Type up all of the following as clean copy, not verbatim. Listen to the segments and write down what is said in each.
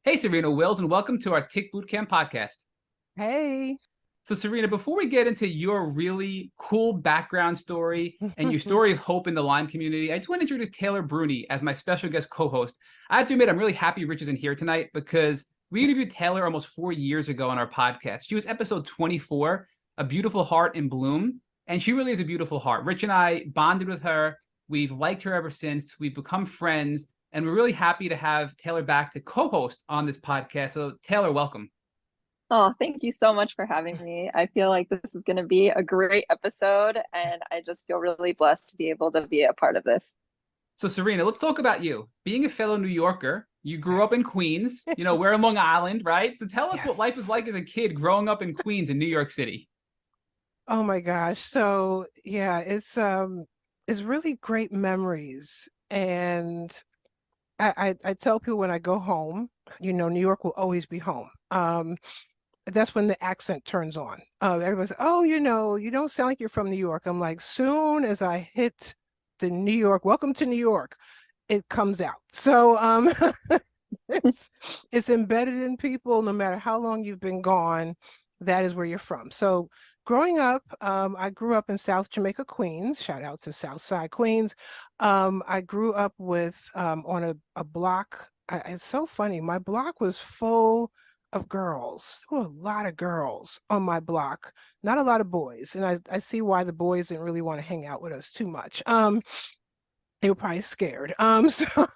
Hey, Serena Wills, and welcome to our Tick Bootcamp podcast. Hey. So, Serena, before we get into your really cool background story and your story of hope in the Lyme community, I just want to introduce Taylor Brune as my special guest co-host. I have to admit, I'm really happy Rich isn't here tonight because we interviewed Taylor almost 4 years ago on our podcast. She was episode 24, A Beautiful Heart in Bloom, and she really is a beautiful heart. Rich and I bonded with her. We've liked her ever since. We've become friends, and we're really happy to have Taylor back to co-host on this podcast. So, Taylor, welcome. Oh, thank you so much for having me. I feel like this is going to be a great episode, and I just feel really blessed to be able to be a part of this. So, Serena, let's talk about you. Being a fellow New Yorker, you grew up in Queens. We're in Long Island, right? So tell us what life was like as a kid growing up in Queens in New York City. Oh my gosh. So yeah, it's really great memories. And I tell people when I go home, New York will always be home. That's when the accent turns on. Everybody's, oh, you don't sound like you're from New York. I'm like, soon as I hit the New York, welcome to New York, it comes out. So it's embedded in people no matter how long you've been gone, that is where you're from. So growing up, I grew up in South Jamaica, Queens. Shout out to South Side Queens. I grew up with on a block. It's so funny. My block was full of girls. There were a lot of girls on my block, not a lot of boys. And I see why the boys didn't really want to hang out with us too much. They were probably scared. So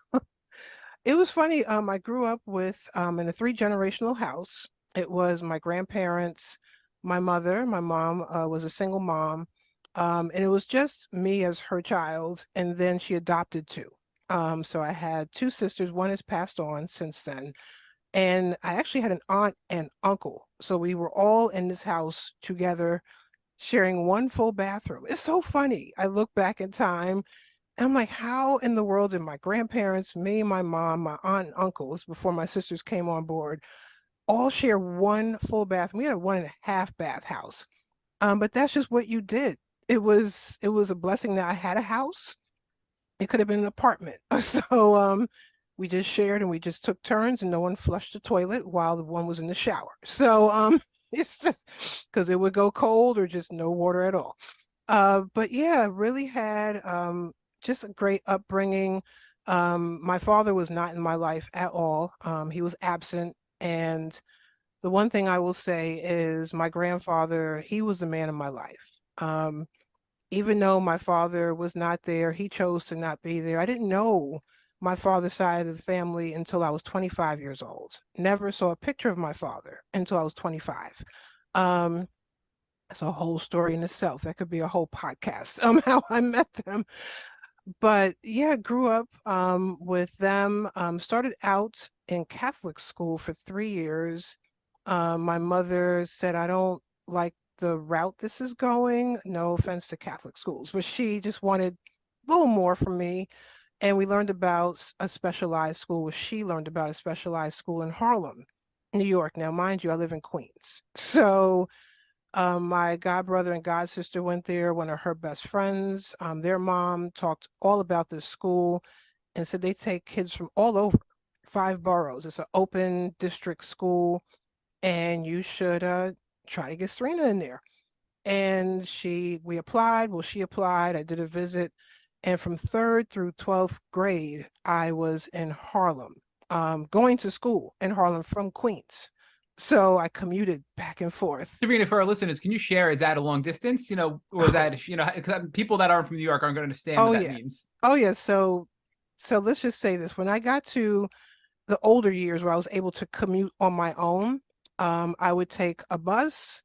it was funny. I grew up with in a three-generational house. It was my grandparents, my mother, my mom was a single mom, and it was just me as her child, and then she adopted two. So I had two sisters. One has passed on since then, and I actually had an aunt and uncle. So we were all in this house together, sharing one full bathroom. It's so funny. I look back in time and I'm like, how in the world did my grandparents, me, my mom, my aunt and uncles, before my sisters came on board, all share one full bath? We had a 1.5 bath house. But that's just what you did. It was a blessing that I had a house. It could have been an apartment. So we just shared and we just took turns and no one flushed the toilet while the one was in the shower. So it's because it would go cold or just no water at all. But yeah, really had just a great upbringing. My father was not in my life at all. He was absent. And the one thing I will say is my grandfather, he was the man of my life. Even though my father was not there, he chose to not be there. I didn't know my father's side of the family until I was 25 years old. Never saw a picture of my father until I was 25. Um, that's a whole story in itself. That could be a whole podcast, how I met them. But yeah, grew up with them. Started out in Catholic school for 3 years. My mother said, I don't like the route this is going. No offense to Catholic schools, but she just wanted a little more from me. And we learned about a specialized school, where she learned about a specialized school in Harlem, New York. Now, mind you, I live in Queens. So my god brother and god sister went there. One of her best friends, their mom talked all about this school and said they take kids from all over 5 boroughs. It's an open district school, and you should try to get Serena in there. And we applied. Well, she applied. I did a visit, and from third through 12th grade, I was in Harlem, going to school in Harlem from Queens. So I commuted back and forth. Serena, for our listeners, can you share, is that a long distance, or is that, because people that aren't from New York aren't going to understand Oh what that yeah. means? Oh yeah. So let's just say this. When I got to the older years where I was able to commute on my own, I would take a bus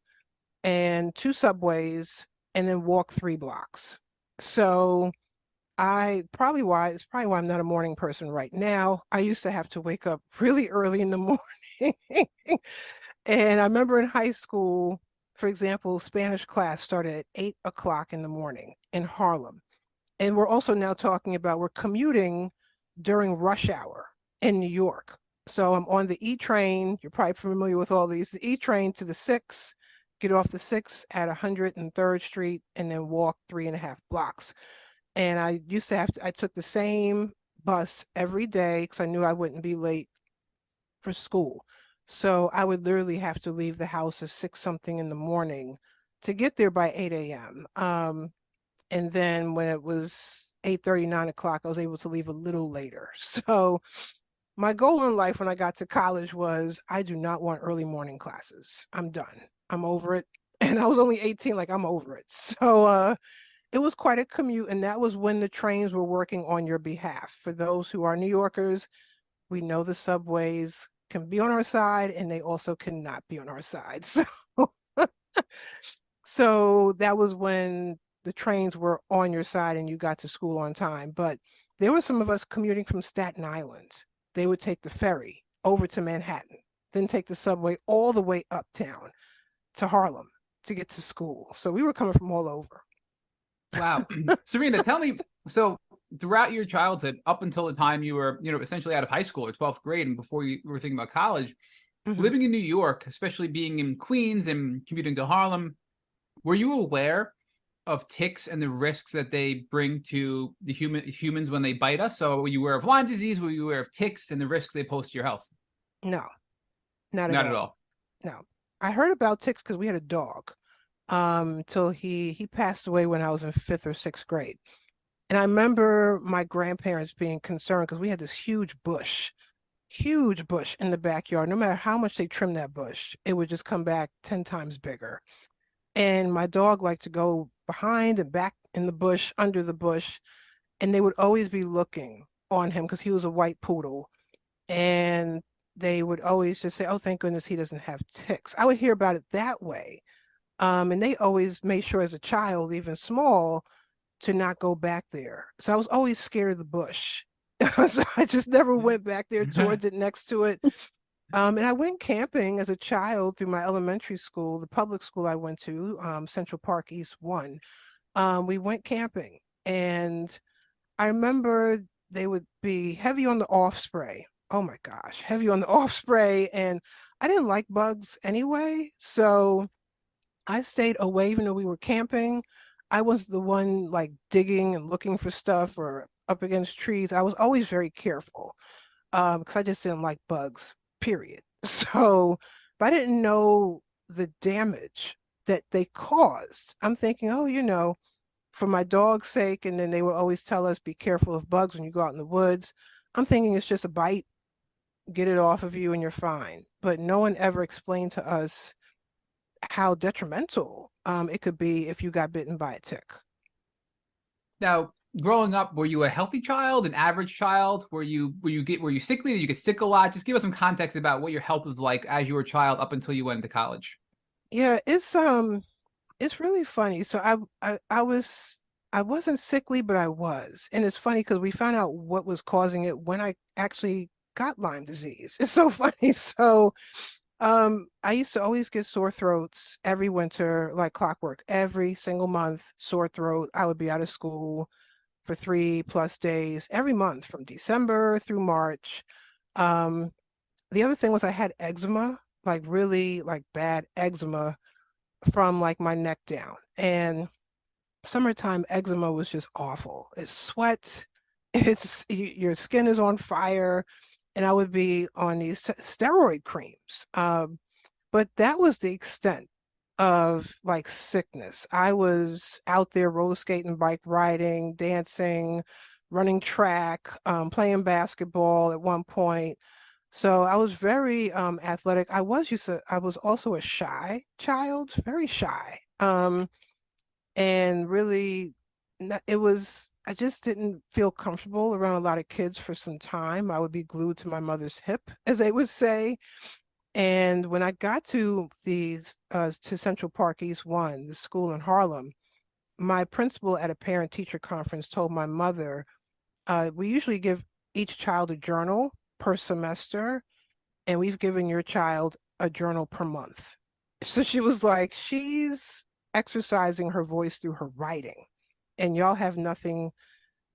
and two subways and then walk 3 blocks. So it's probably why I'm not a morning person right now. I used to have to wake up really early in the morning. And I remember in high school, for example, Spanish class started at 8 o'clock in the morning in Harlem. And we're also now talking about we're commuting during rush hour in New York. So I'm on the E train. You're probably familiar with all these. The E train to the 6, get off the 6 at 103rd Street, and then walk 3.5 blocks. And I used to I took the same bus every day because I knew I wouldn't be late for school. So I would literally have to leave the house at 6 something in the morning to get there by 8 a.m. And then when it was 8:30, 9 o'clock, I was able to leave a little later. So my goal in life when I got to college was I do not want early morning classes. I'm done. I'm over it. And I was only 18, like I'm over it. So it was quite a commute, and that was when the trains were working on your behalf. For those who are New Yorkers, we know the subways can be on our side and they also cannot be on our side. So that was when the trains were on your side and you got to school on time. But there were some of us commuting from Staten Island. They would take the ferry over to Manhattan, then take the subway all the way uptown to Harlem to get to school. So we were coming from all over. Wow. Serena, tell me, so throughout your childhood, up until the time you were, essentially out of high school or 12th grade and before you were thinking about college, living in New York, especially being in Queens and commuting to Harlem, were you aware of ticks and the risks that they bring to the humans when they bite us? So were you aware of Lyme disease? Were you aware of ticks and the risks they pose to your health? No, not Not at at all. all. No. I heard about ticks because we had a dog till he passed away when I was in 5th or 6th grade. And I remember my grandparents being concerned because we had this huge bush in the backyard. No matter how much they trimmed that bush, it would just come back 10 times bigger. And my dog liked to go behind and back in the bush, under the bush, and they would always be looking on him because he was a white poodle. And they would always just say, "Oh, thank goodness he doesn't have ticks." I would hear about it that way. And they always made sure as a child, even small, to not go back there. So I was always scared of the bush. So I just never went back there towards it, next to it. And I went camping as a child through my elementary school, the public school I went to, Central Park East 1. We went camping, and I remember they would be heavy on the off spray. Oh my gosh, heavy on the off spray. And I didn't like bugs anyway. So I stayed away, even though we were camping. I was the one like digging and looking for stuff or up against trees. I was always very careful because I just didn't like bugs, period. So, but I didn't know the damage that they caused. I'm thinking, oh, for my dog's sake, and then they would always tell us, be careful of bugs when you go out in the woods. I'm thinking it's just a bite, get it off of you and you're fine. But no one ever explained to us how detrimental it could be if you got bitten by a tick. Now, growing up, were you a healthy child, an average child? Were you sickly? Did you get sick a lot? Just give us some context about what your health was like as you were a child up until you went into college. Yeah, it's really funny. So I wasn't sickly, but I was. And it's funny because we found out what was causing it when I actually got Lyme disease. It's so funny. So I used to always get sore throats every winter, like clockwork, every single month, sore throat. I would be out of school for 3+ days every month from December through March. Um, the other thing was I had eczema, like really like bad eczema from like my neck down. And summertime eczema was just awful. It's sweat, your skin is on fire, and I would be on these steroid creams. But that was the extent of like sickness. I was out there roller skating, bike riding, dancing, running track, playing basketball at one point. So I was very athletic. I was also a shy child, very shy. And really, I just didn't feel comfortable around a lot of kids for some time. I would be glued to my mother's hip, as they would say. And when I got to Central Park East 1, the school in Harlem, my principal at a parent-teacher conference told my mother, we usually give each child a journal per semester, and we've given your child a journal per month. So she was like, she's exercising her voice through her writing, and y'all have nothing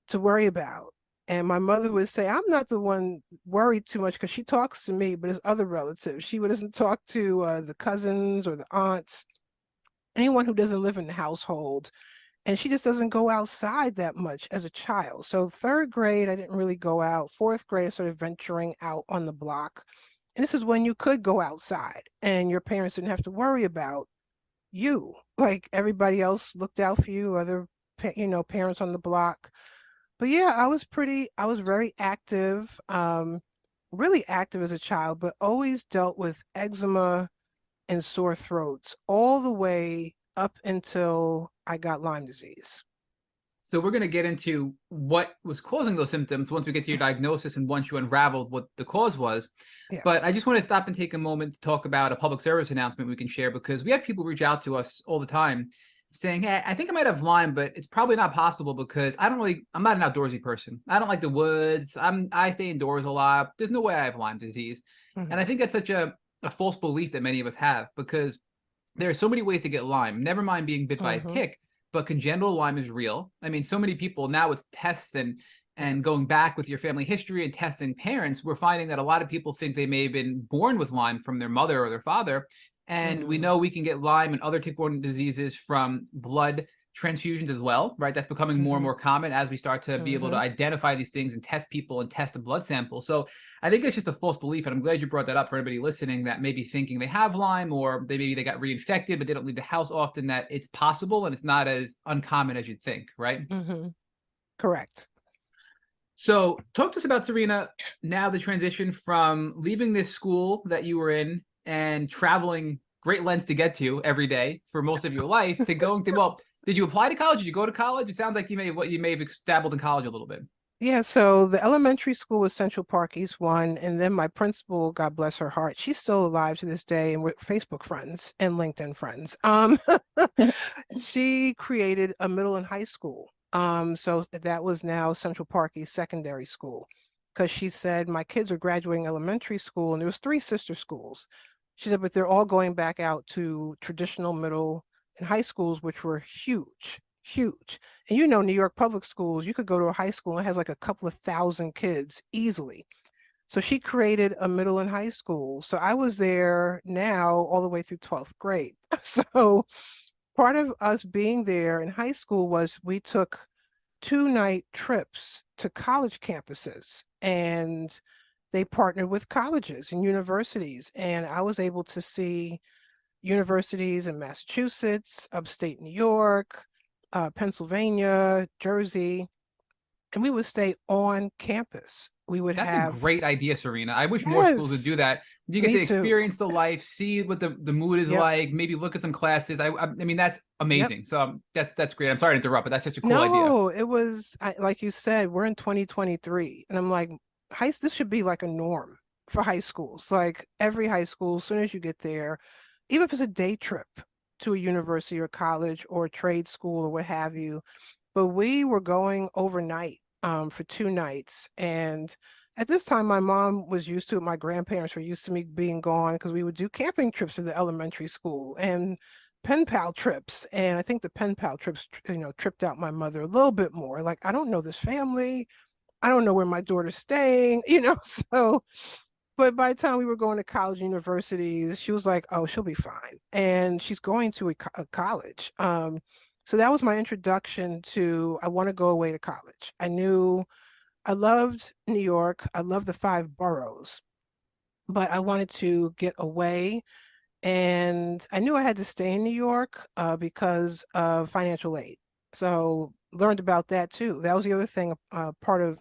to worry about. And my mother would say, I'm not the one worried too much because she talks to me, but it's other relatives. She doesn't talk to the cousins or the aunts, anyone who doesn't live in the household. And she just doesn't go outside that much as a child. So 3rd grade, I didn't really go out. 4th grade, I started venturing out on the block. And this is when you could go outside and your parents didn't have to worry about you. Like everybody else looked out for you, other, parents on the block. But yeah, I was very active, really active as a child, but always dealt with eczema and sore throats all the way up until I got Lyme disease. So we're going to get into what was causing those symptoms once we get to your diagnosis and once you unraveled what the cause was. Yeah. But I just want to stop and take a moment to talk about a public service announcement we can share, because we have people reach out to us all the time saying, hey, I think I might have Lyme, but it's probably not possible because I'm not an outdoorsy person. I don't like the woods. I stay indoors a lot. There's no way I have Lyme disease. Mhm. And I think that's such a false belief that many of us have, because there are so many ways to get Lyme, never mind being bit by a Mhm. tick. But congenital Lyme is real. I mean, so many people now, it's tests and going back with your family history and testing parents, we're finding that a lot of people think they may have been born with Lyme from their mother or their father. And we Mhm. know we can get Lyme and other tick-borne diseases from blood transfusions as well, right? That's becoming more and Mhm. more common as we start to be able to Mhm. identify these things and test people and test a blood sample. So I think it's just a false belief. And I'm glad you brought that up for anybody listening that may be thinking they have Lyme, or maybe they got reinfected, but they don't leave the house often, that it's possible and it's not as uncommon as you'd think, right? Mhm. Correct. So talk to us about, Serena, now the transition from leaving this school that you were in and traveling great lengths to get to every day for most of your life to going to, well, did you apply to college? Did you go to college? It sounds like you may have dabbled in college a little bit. Yeah, so the elementary school was Central Park East One, and then my principal, God bless her heart, she's still alive to this day, and we're Facebook friends and LinkedIn friends. She created a middle and high school. So that was now Central Park East Secondary School, because she said my kids are graduating elementary school, and there was three sister schools. She said, but they're all going back out to traditional middle and high schools, which were huge, huge. And New York public schools, you could go to a high school and it has like a couple of thousand kids easily. So she created a middle and high school. So I was there now all the way through 12th grade. So part of us being there in high school was we took 2-night trips to college campuses, and they partnered with colleges and universities. And I was able to see universities in Massachusetts, upstate New York, Pennsylvania, Jersey, and we would stay on campus. We would That's a have, great idea, Serena. I wish more schools would yes, do that. You get me to too. experience the life, see what the mood is Yep, like, maybe look at some classes. I mean, that's yep. amazing. So that's great. I'm sorry to interrupt, but that's such a cool idea. No, it was like you said, we're in 2023, and I'm like, this should be like a norm for high schools. Like every high school, as soon as you get there, even if it's a day trip to a university or college or trade school or what have you. But we were going overnight for 2 nights. And at this time, my mom was used to it. My grandparents were used to me being gone because we would do camping trips to the elementary school and pen pal trips. And I think the pen pal trips, tripped out my mother a little bit more. Like, I don't know this family. I don't know where my daughter's staying, So, but by the time we were going to college universities, she was like, oh, she'll be fine. And she's going to a college. So that was my introduction to, I want to go away to college. I loved New York. I loved the five boroughs, but I wanted to get away. And I knew I had to stay in New York because of financial aid. So learned about that too. That was the other thing, part of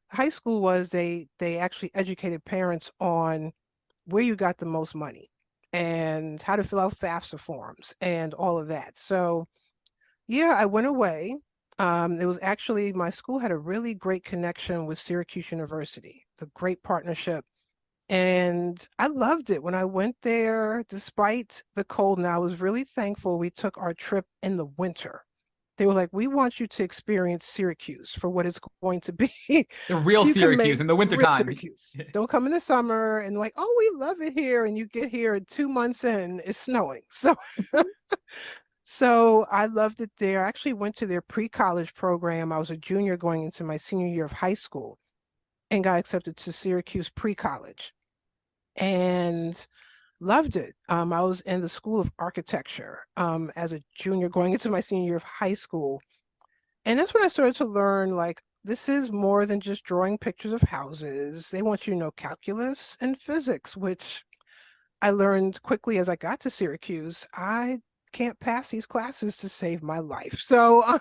high school was they actually educated parents on where you got the most money and how to fill out FAFSA forms and all of that. So yeah, I went away. It was actually my school had a really great connection with Syracuse University, the great partnership. And I loved it when I went there, despite the cold. And I was really thankful we took our trip in the winter. They were like, we want you to experience Syracuse for what it's going to be. The real So you can Syracuse make in the real wintertime. Syracuse. Don't come in the summer and like, oh, we love it here. And you get here 2 months in, it's snowing. So I loved it there. I actually went to their pre-college program. I was a junior going into my senior year of high school and got accepted to Syracuse pre-college and loved it. I was in the School of Architecture as a junior going into my senior year of high school. And that's when I started to learn like this is more than just drawing pictures of houses. They want you to know calculus and physics, which I learned quickly as I got to Syracuse. I can't pass these classes to save my life. So,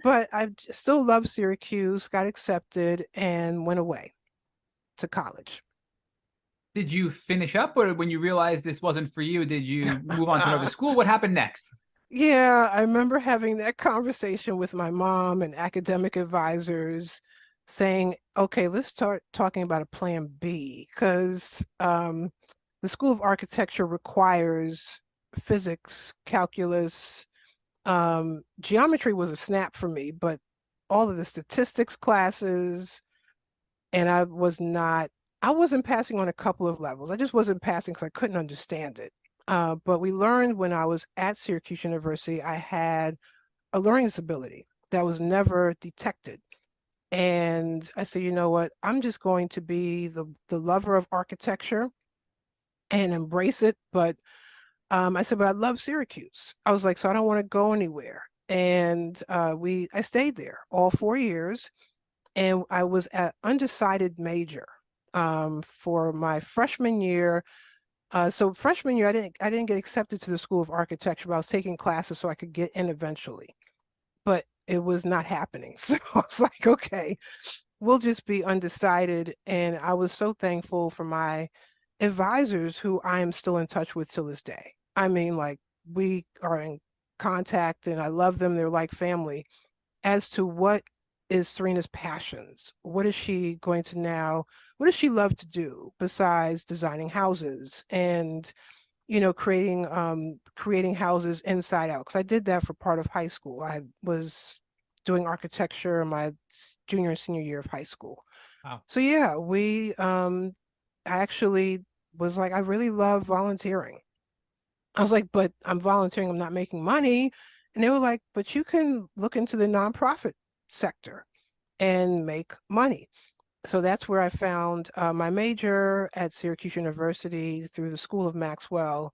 but I still love Syracuse, got accepted, and went away to college. Did you finish up, or when you realized this wasn't for you, did you move on to another school? What happened next? Yeah, I remember having that conversation with my mom and academic advisors saying, okay, let's start talking about a plan B because the School of Architecture requires physics, calculus, geometry was a snap for me, but all of the statistics classes, and I wasn't passing on a couple of levels. I just wasn't passing because I couldn't understand it. But we learned when I was at Syracuse University, I had a learning disability that was never detected. And I said, you know what? I'm just going to be the lover of architecture and embrace it. But I said, but I love Syracuse. I was like, so I don't want to go anywhere. And I stayed there all 4 years, and I was at undecided major for my freshman year. So freshman year, I didn't get accepted to the School of Architecture, but I was taking classes so I could get in eventually. But it was not happening. So I was like, okay, we'll just be undecided. And I was so thankful for my advisors who I am still in touch with till this day. I mean, like we are in contact and I love them. They're like family. As to what is Serena's passions? What is she going to now? What does she love to do besides designing houses and creating houses inside out? Because I did that for part of high school. I was doing architecture in my junior and senior year of high school. Wow. So yeah, we I actually was like, I really love volunteering. I was like, but I'm volunteering, I'm not making money. And they were like, but you can look into the nonprofit sector and make money. So that's where I found my major at Syracuse University through the School of Maxwell,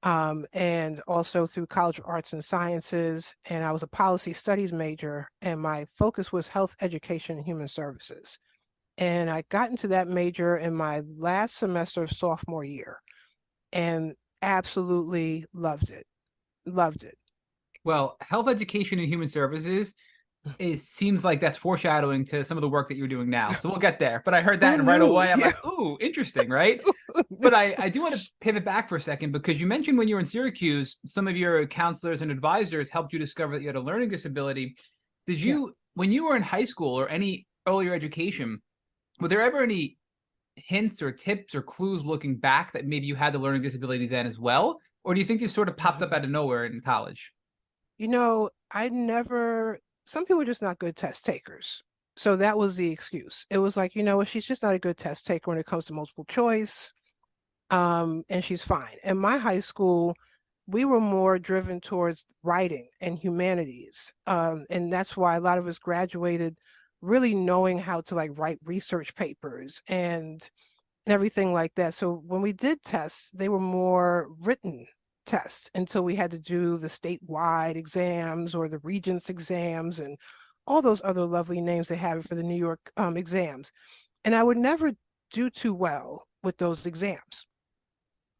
and also through College of Arts and Sciences. And I was a policy studies major, and my focus was health education and human services. And I got into that major in my last semester of sophomore year and absolutely loved it. Loved it. Well, health education and human services, it seems like that's foreshadowing to some of the work that you're doing now. So we'll get there. But I heard Who that and right knew? away I'm Yeah. like, ooh, interesting, right? But I do want to pivot back for a second because you mentioned when you were in Syracuse, some of your counselors and advisors helped you discover that you had a learning disability. Did Yeah. you, when you were in high school or any earlier education, were there ever any hints or tips or clues looking back that maybe you had the learning disability then as well? Or do you think this sort of popped up out of nowhere in college? I never, some people are just not good test takers. So that was the excuse. It was like, she's just not a good test taker when it comes to multiple choice. And she's fine. In my high school, we were more driven towards writing and humanities. And that's why a lot of us graduated really knowing how to like write research papers and everything like that. So when we did tests, they were more written tests until we had to do the statewide exams or the regents exams and all those other lovely names they have for the New York exams. And I would never do too well with those exams.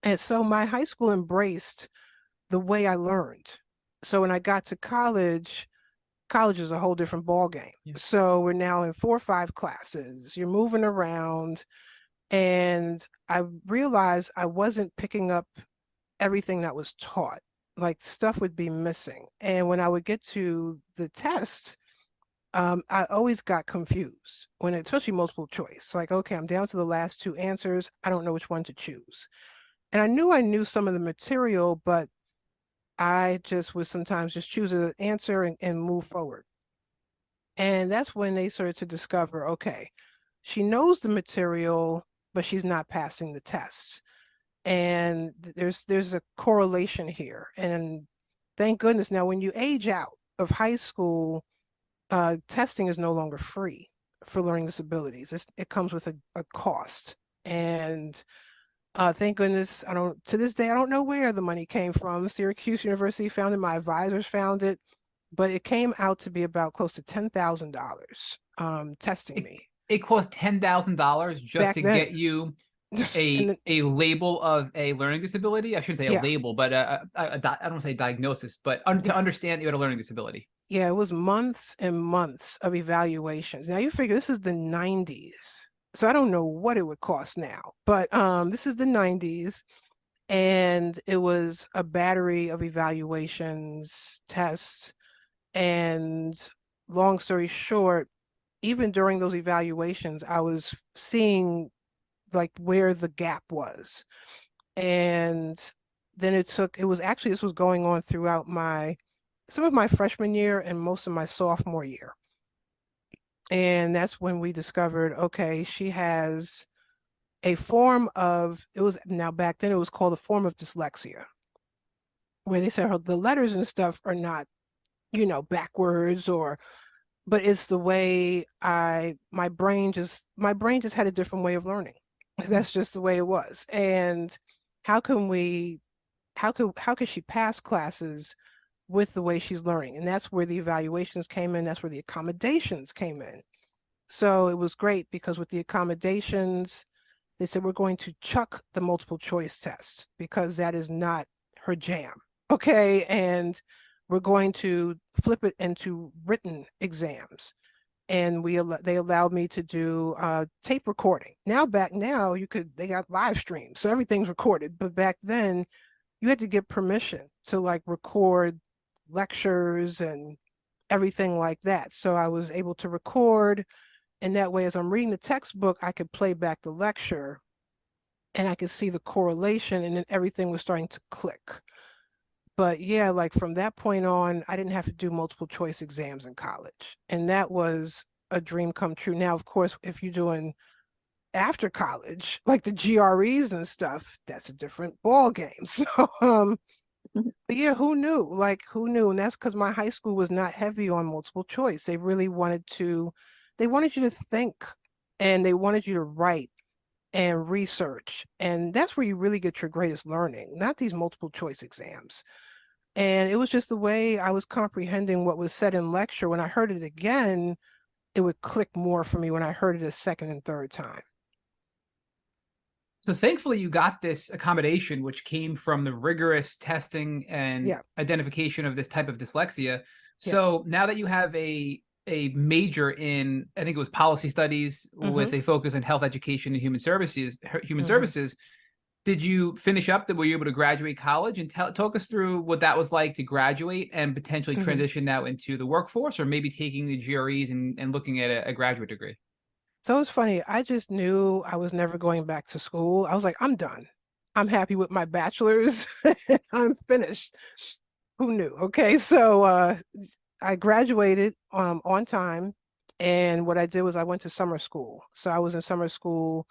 And so my high school embraced the way I learned. So when I got to college, college is a whole different ball game. Yeah. So we're now in 4 or 5 classes. You're moving around, and I realized I wasn't picking up everything that was taught. Like stuff would be missing. And when I would get to the test, I always got confused when it, especially multiple choice. Like, okay, I'm down to the last 2 answers. I don't know which one to choose. And I knew some of the material, but I just would sometimes just choose an answer and move forward. And that's when they started to discover, okay, she knows the material, but she's not passing the test. And there's a correlation here. And thank goodness now when you age out of high school, testing is no longer free for learning disabilities. It comes with a cost. And thank goodness, I don't, to this day, I don't know where the money came from. Syracuse University found it, my advisors found it, but it came out to be about close to $10,000 testing It, me it cost $10,000 just back to then. get you And then, a label of a learning disability. I shouldn't say a yeah, label, but I don't want to say diagnosis, but to yeah, understand you had a learning disability. yeah, it was months and months of evaluations. Now you figure this is the 90s. So I don't know what it would cost now, but this is the 90s, and it was a battery of evaluations, tests, and long story short, even during those evaluations, I was seeing like where the gap was. And then it was actually, this was going on throughout some of my freshman year and most of my sophomore year. And that's when we discovered, okay, she has a form of, it was now back then it was called a form of dyslexia, where they said the letters and stuff are not, backwards but it's the way my brain just had a different way of learning. That's just the way it was. And how can we how could she pass classes with the way she's learning? And that's where the evaluations came in, that's where the accommodations came in. So it was great because with the accommodations, they said we're going to chuck the multiple choice test because that is not her jam. Okay, and we're going to flip it into written exams, and they allowed me to do tape recording. Now they got live streams, so everything's recorded. But back then, you had to get permission to like record lectures and everything like that. So I was able to record, and that way, as I'm reading the textbook, I could play back the lecture, and I could see the correlation, and then everything was starting to click. But yeah, like from that point on, I didn't have to do multiple choice exams in college. And that was a dream come true. Now, of course, if you're doing after college, like the GREs and stuff, that's a different ball game. So, but yeah, who knew? Like, who knew? And that's because my high school was not heavy on multiple choice. They wanted you to think, and they wanted you to write and research. And that's where you really get your greatest learning, not these multiple choice exams. And it was just the way I was comprehending what was said in lecture. When I heard it again, it would click more for me when I heard it a second and third time. So thankfully, you got this accommodation, which came from the rigorous testing and Yeah, identification of this type of dyslexia. yeah. So now that you have a major in, I think it was policy studies Mm-hmm, with a focus on health education and human mm-hmm, services, did you finish up that? Were you able to graduate college and talk us through what that was like to graduate and potentially mm-hmm. transition now into the workforce, or maybe taking the GREs and looking at a graduate degree? So it's funny. I just knew I was never going back to school. I was like, I'm done. I'm happy with my bachelor's. I'm finished. Who knew? Okay, so I graduated on time, and what I did was I went to summer school. So I was in summer school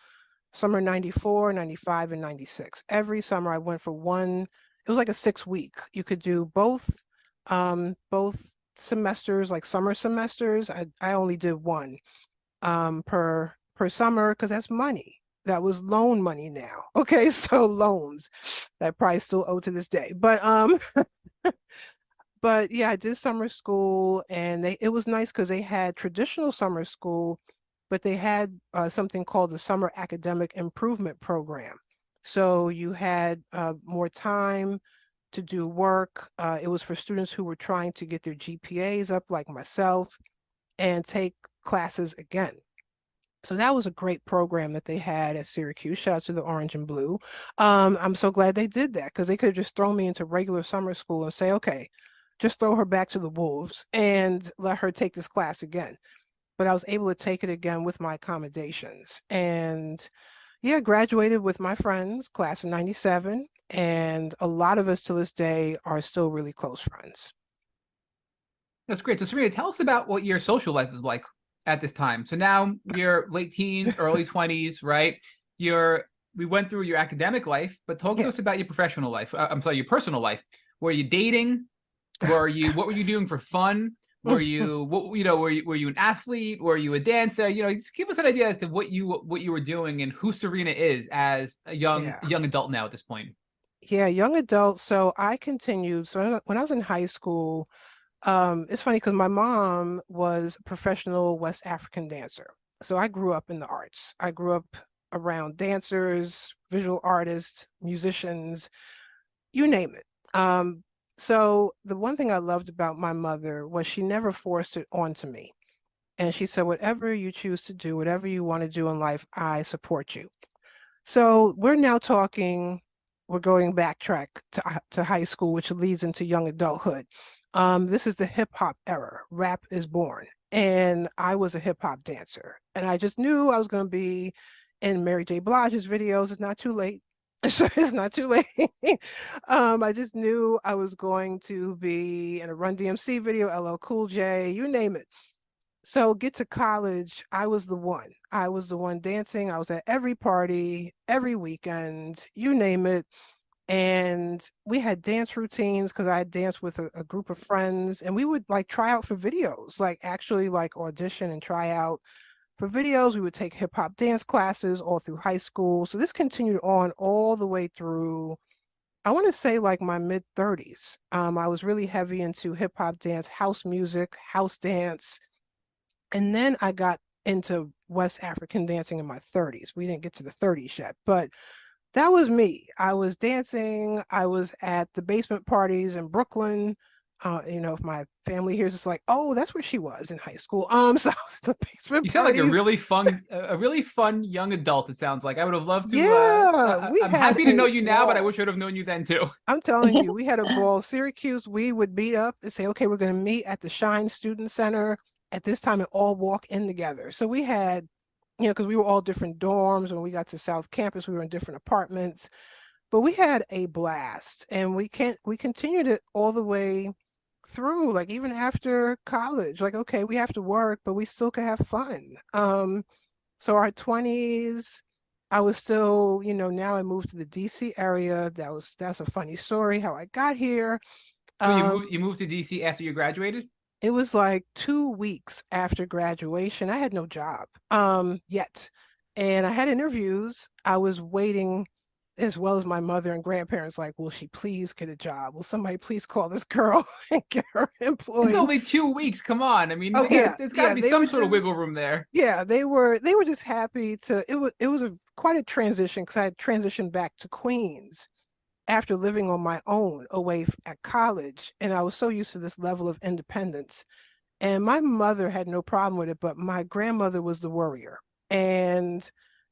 summer 94, 95, and 96. Every summer I went for one, it was like a 6 week. You could do both semesters, like summer semesters. I only did one per summer because that's money. That was loan money now. Okay, so loans that I probably still owe to this day. But yeah, I did summer school, and it was nice because they had traditional summer school, but they had something called the Summer Academic Improvement Program. So you had more time to do work. It was for students who were trying to get their GPAs up, like myself, and take classes again. So that was a great program that they had at Syracuse. Shout out to the Orange and Blue. I'm so glad they did that because they could have just thrown me into regular summer school and say, okay, just throw her back to the Wolves and let her take this class again. But I was able to take it again with my accommodations. And yeah, graduated with my friends, class of 97. And a lot of us to this day are still really close friends. That's great. So Serena, tell us about what your social life was like at this time. So now you're late teens, early 20s, right? We went through your academic life, but talk to Yeah. us about your professional life. I'm sorry, your personal life. Were you dating? What were you doing for fun? Were you an athlete? Were you a dancer? Just give us an idea as to what you were doing and who Serena is as a Yeah. young adult now at this point. Yeah, young adult. So I continued. So when I was in high school, It's funny because my mom was a professional West African dancer. So I grew up in the arts. I grew up around dancers, visual artists, musicians, you name it. So the one thing I loved about my mother was she never forced it onto me. And she said, whatever you choose to do, whatever you want to do in life, I support you. So we're now talking, we're going backtrack to high school, which leads into young adulthood. This is the hip hop era. Rap is born. And I was a hip hop dancer. And I just knew I was going to be in Mary J. Blige's videos. It's not too late. It's not too late. I just knew I was going to be in a Run DMC video, LL Cool J, you name it. So get to college, I was the one. I was the one dancing. I was at every party, every weekend, you name it. And we had dance routines because I had danced with a group of friends, and we would like try out for videos, like actually like audition and try out for videos. We would take hip hop dance classes all through high school. So this continued on all the way through, I want to say like my mid 30s. I was really heavy into hip hop dance, house music, house dance. And then I got into West African dancing in my 30s. We didn't get to the 30s yet, but that was me. I was dancing. I was at the basement parties in Brooklyn. If my family hears, it's like, oh, that's where she was in high school. So I was at the basement You sound like parties. a really fun young adult. It sounds like I would have loved to. Yeah, we I'm had happy to know a you now, but I ball. wish I would have known you then too. I'm telling you, we had a ball. Syracuse, we would meet up and say, okay, we're going to meet at the Shine Student Center at this time and all walk in together. So we had, because we were all different dorms. When we got to South Campus, we were in different apartments, but we had a blast, and we continued it all the way through, like even after college. Like, okay, we have to work, but we still could have fun. So our 20s, I was still, now I moved to the DC area. That's a funny story how I got here. Well, Um, you moved to DC after you graduated. it was like 2 weeks after graduation. I had no job yet. And I had interviews. I was waiting, as well as my mother and grandparents, like, will she please get a job? Will somebody please call this girl and get her It's employed? only 2 weeks. Come on. I mean, Oh yeah, there's got to yeah. be They were some sort of wiggle just room there. yeah, they were just happy to it was a quite a transition because I had transitioned back to Queens after living on my own away at college. And I was so used to this level of independence. And my mother had no problem with it, but my grandmother was the worrier. And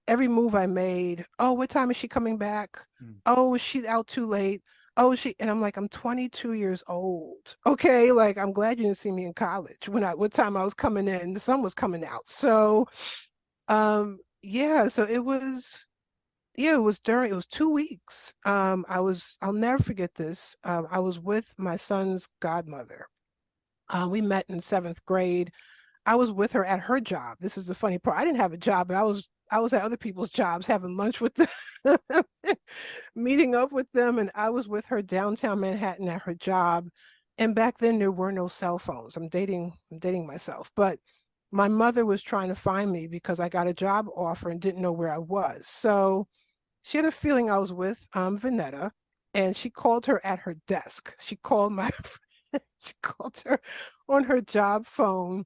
every move I made, oh, what time is she coming back? Hmm. Oh, is she out too late? Oh, and I'm like, I'm 22 years old. Okay, like I'm glad you didn't see me in college what time I was coming in. The sun was coming out. So yeah, so it was 2 weeks. I'll never forget this. I was with my son's godmother. We met in seventh grade. I was with her at her job. This is the funny part. I didn't have a job, but I was at other people's jobs having lunch with them, meeting up with them, and I was with her downtown Manhattan at her job. And back then there were no cell phones. I'm dating myself, but my mother was trying to find me because I got a job offer and didn't know where I was. So she had a feeling I was with Vanetta, and she called her at her desk. She called my she called her on her job phone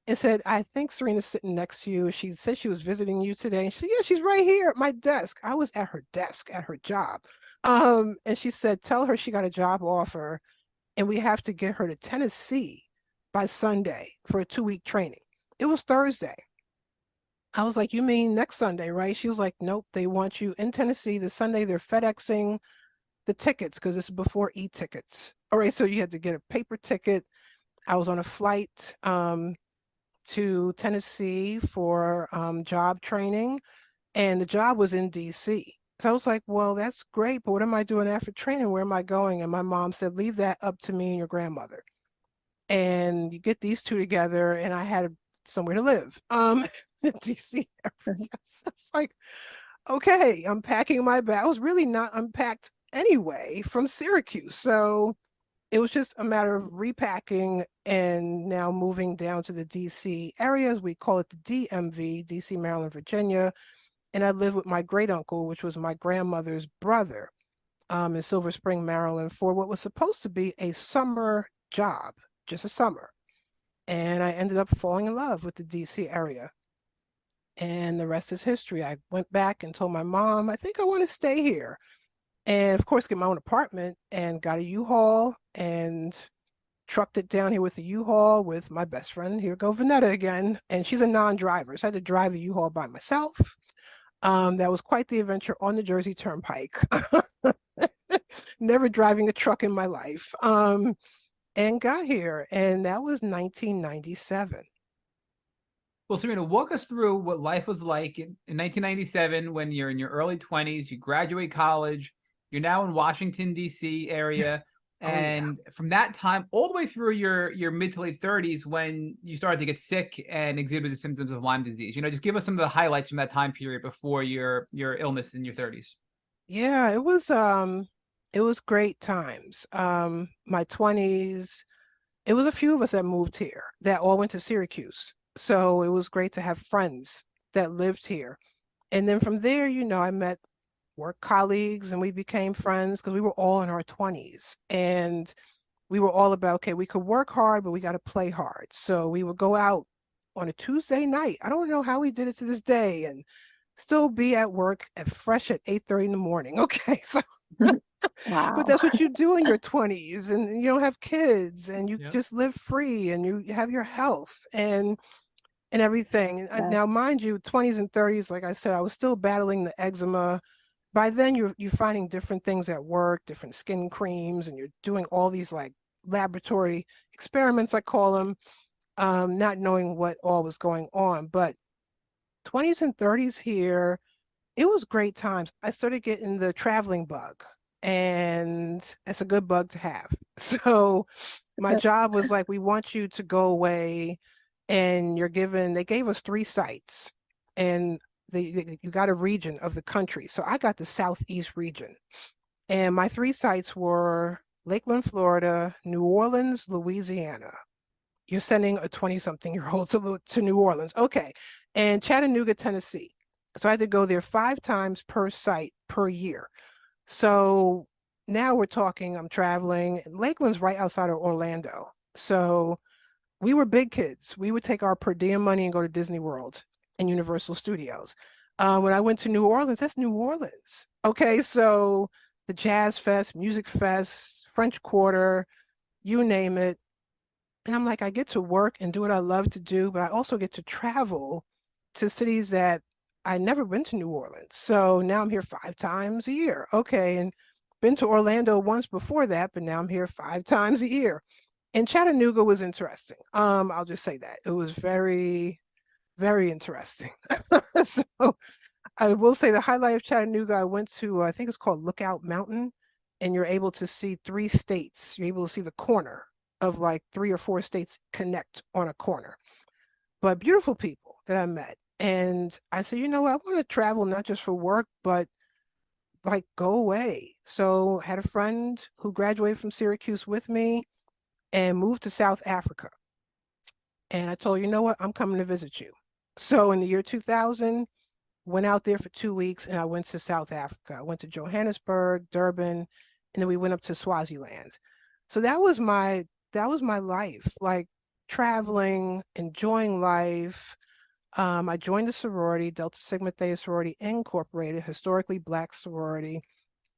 and said, I think Serena's sitting next to you. She said she was visiting you today. And she said, yeah, she's right here at my desk. I was at her desk at her job. And she said, tell her she got a job offer and we have to get her to Tennessee by Sunday for a 2-week training. It was Thursday. I was like, you mean next Sunday, right? She was like, nope, they want you in Tennessee the Sunday. They're FedExing the tickets because this is before e-tickets. All right, so you had to get a paper ticket. I was on a flight to Tennessee for job training, and the job was in DC. So I was like, well, that's great, but what am I doing after training? Where am I going? And my mom said, leave that up to me and your grandmother. And you get these two together, and I had somewhere to live in DC area. So it's like, okay, I'm packing my bag. I was really not unpacked anyway from Syracuse. So it was just a matter of repacking and now moving down to the DC areas. We call it the DMV, DC, Maryland, Virginia. And I lived with my great uncle, which was my grandmother's brother, in Silver Spring, Maryland, for what was supposed to be a summer job. just a summer. And I ended up falling in love with the DC area. And the rest is history. I went back and told my mom, I think I want to stay here. And of course, get my own apartment and got a U-Haul and trucked it down here with a U-Haul with my best friend. Here go Vanetta again. And she's a non-driver. So I had to drive the U-Haul by myself. That was quite the adventure on the Jersey Turnpike. Never driving a truck in my life. And got here. And that was 1997. Well, Serena, walk us through what life was like in 1997 when you're in your early 20s, you graduate college, you're now in Washington, D.C. area. And from that time all the way through your mid to late 30s when you started to get sick and exhibited symptoms of Lyme disease. Just give us some of the highlights from that time period before your illness in your 30s. Yeah, it was great times. My 20s, it was a few of us that moved here that all went to Syracuse. So it was great to have friends that lived here. And then from there, I met work colleagues and we became friends because we were all in our 20s. And we were all about, okay, we could work hard, but we got to play hard. So we would go out on a Tuesday night. I don't know how we did it to this day and still be at work at fresh at 8:30 in the morning. Okay. So Wow. but that's what you do in your 20s and you don't have kids and you Yep. just live free and you have your health and everything. And Yeah. now, mind you, 20s and 30s, like I said, I was still battling the eczema. By then, you're finding different things at work, different skin creams, and you're doing all these like laboratory experiments, I call them, not knowing what all was going on. But 20s and 30s here, it was great times. I started getting the traveling bug, and it's a good bug to have. So my job was like, we want you to go away, and they gave us 3 sites, and you got a region of the country. So I got the Southeast region, and my 3 sites were Lakeland, Florida, New Orleans, Louisiana. You're sending a 20-something-year-old to New Orleans. Okay. And Chattanooga, Tennessee. So I had to go there 5 times per site per year. So now we're talking, I'm traveling. Lakeland's right outside of Orlando. So we were big kids. We would take our per diem money and go to Disney World and Universal Studios. When I went to New Orleans, that's New Orleans. Okay, so the Jazz Fest, Music Fest, French Quarter, you name it. And I'm like, I get to work and do what I love to do, but I also get to travel to cities that I never been to New Orleans. So now I'm here 5 times a year. Okay, and been to Orlando once before that, but now I'm here 5 times a year. And Chattanooga was interesting. I'll just say that. It was very, very interesting. So I will say the highlight of Chattanooga, I went to, I think it's called Lookout Mountain, and you're able to see 3 states. You're able to see the corner of like 3 or 4 states connect on a corner. But beautiful people that I met. And I said, you know what, I want to travel not just for work, but like go away. So I had a friend who graduated from Syracuse with me and moved to South Africa. And I told her, you know what, I'm coming to visit you. So in the year 2000, went out there for 2 weeks and I went to South Africa. I went to Johannesburg, Durban, and then we went up to Swaziland. So that was my life, like traveling, enjoying life. I joined a sorority, Delta Sigma Theta Sorority Incorporated, historically Black sorority.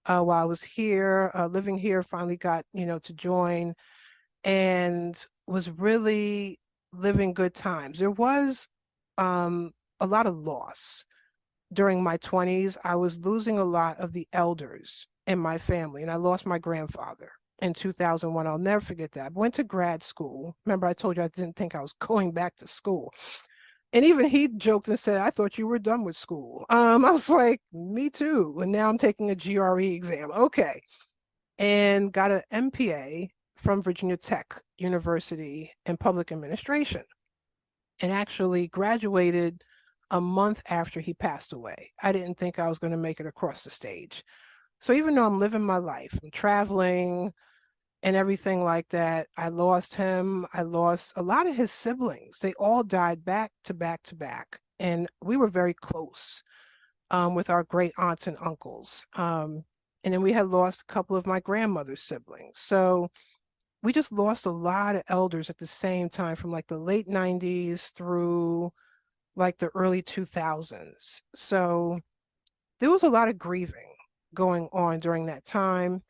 While I was here, living here, finally got, to join and was really living good times. There was a lot of loss during my 20s. I was losing a lot of the elders in my family, and I lost my grandfather in 2001. I'll never forget that. I went to grad school. Remember, I told you I didn't think I was going back to school. And even he joked and said, I thought you were done with school. I was like, me too. And now I'm taking a GRE exam. Okay. And got an MPA from Virginia Tech University in public administration and actually graduated a month after he passed away. I didn't think I was going to make it across the stage. So even though I'm living my life, I'm traveling and everything like that, I lost him. I lost a lot of his siblings. They all died back to back to back. And we were very close with our great aunts and uncles. And then we had lost a couple of my grandmother's siblings. So we just lost a lot of elders at the same time, from like the late 90s through like the early 2000s. So there was a lot of grieving going on during that time,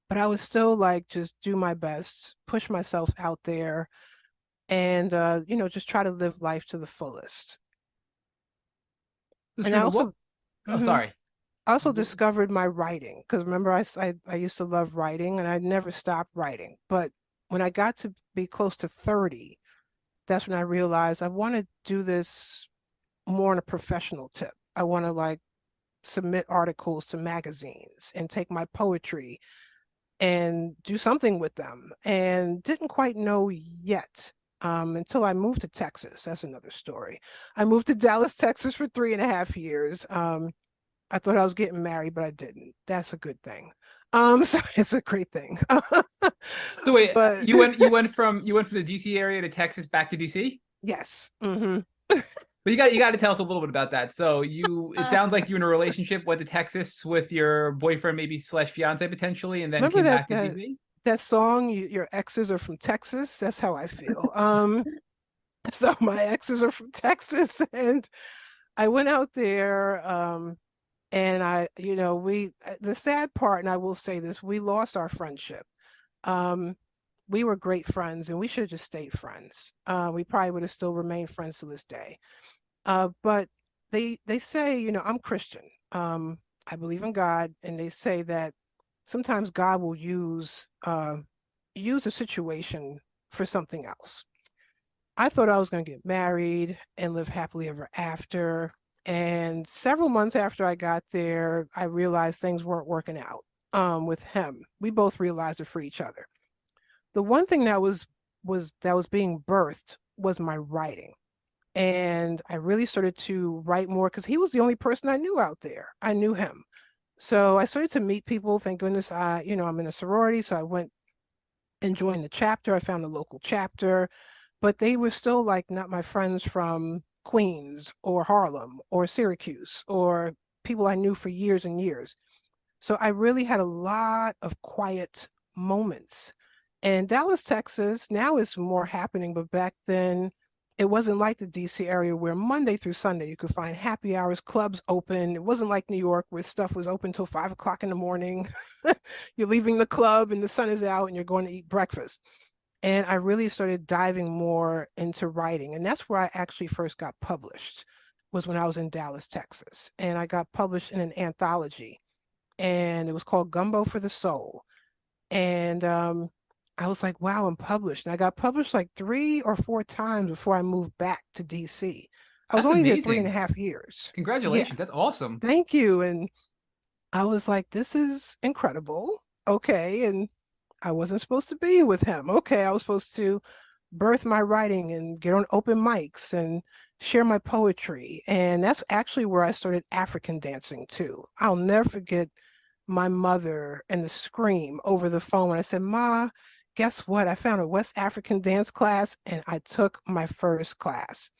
but I was still like just do my best, push myself out there, and just try to live life to the fullest. So And I Serena, what? also Oh, mhm, sorry. I also discovered my writing, because remember I used to love writing and I never stopped writing. But when I got to be close to 30, that's when I realized I want to do this more on a professional tip. I want to like submit articles to magazines and take my poetry and do something with them. And didn't quite know yet, until I moved to Texas. That's another story. I moved to Dallas, Texas for 3.5 years. I thought I was getting married, but I didn't. That's a good thing. So it's a great thing. So wait, But you went from the DC area to Texas back to DC? yes. Hmm. But you got to tell us a little bit about that. So it sounds like you're in a relationship, went to Texas with your boyfriend, maybe slash fiance potentially, and then Remember came that back to that DC. that song, Your Exes Are From Texas? That's how I feel. So my exes are from Texas, and I went out there, and the sad part, and I will say this, we lost our friendship. Um, we were great friends, and we should have just stayed friends. We probably would have still remained friends to this day. But they say, I'm Christian. I believe in God, and they say that sometimes God will use a situation for something else. I thought I was going to get married and live happily ever after. And several months after I got there, I realized things weren't working out with him. We both realized it for each other. The one thing that was being birthed was my writing. And I really started to write more because he was the only person I knew out there. I knew him. So I started to meet people. Thank goodness I'm in a sorority. So I went and joined the chapter. I found a local chapter, but they were still like not my friends from Queens or Harlem or Syracuse or people I knew for years and years. So I really had a lot of quiet moments. And Dallas, Texas, now is more happening, but back then it wasn't like the DC area where Monday through Sunday you could find happy hours, clubs open. It wasn't like New York where stuff was open till 5 o'clock in the morning. You're leaving the club and the sun is out and you're going to eat breakfast. And I really started diving more into writing. And that's where I actually first got published, was when I was in Dallas, Texas. And I got published in an anthology, and it was called Gumbo for the Soul. And I was like, wow, I'm published. And I got published like 3 or 4 times before I moved back to DC. I was That's only there three and a amazing. half years. Yeah, Congratulations. That's awesome. thank you. And I was like, this is incredible. Okay. And I wasn't supposed to be with him. Okay. I was supposed to birth my writing and get on open mics and share my poetry. And that's actually where I started African dancing too. I'll never forget my mother and the scream over the phone when I said, Ma, guess what? I found a West African dance class and I took my first class.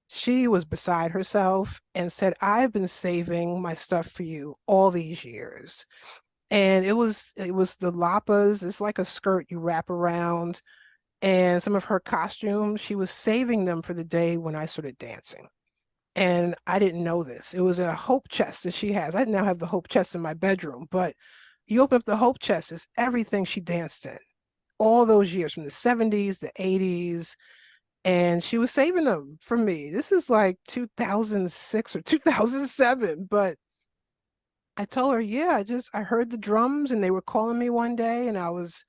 She was beside herself and said, I've been saving my stuff for you all these years. And it was the lapas. It's like a skirt you wrap around, and some of her costumes, she was saving them for the day when I started dancing. And I didn't know this. It was in a hope chest that she has. I now have the hope chest in my bedroom, but you open up the hope chest, it's everything she danced in all those years from the 70s, the 80s, and she was saving them for me. This is like 2006 or 2007, but I told her, yeah, I heard the drums and they were calling me one day, and I was,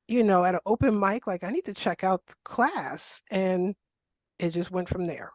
at an open mic, like I need to check out the class, and it just went from there.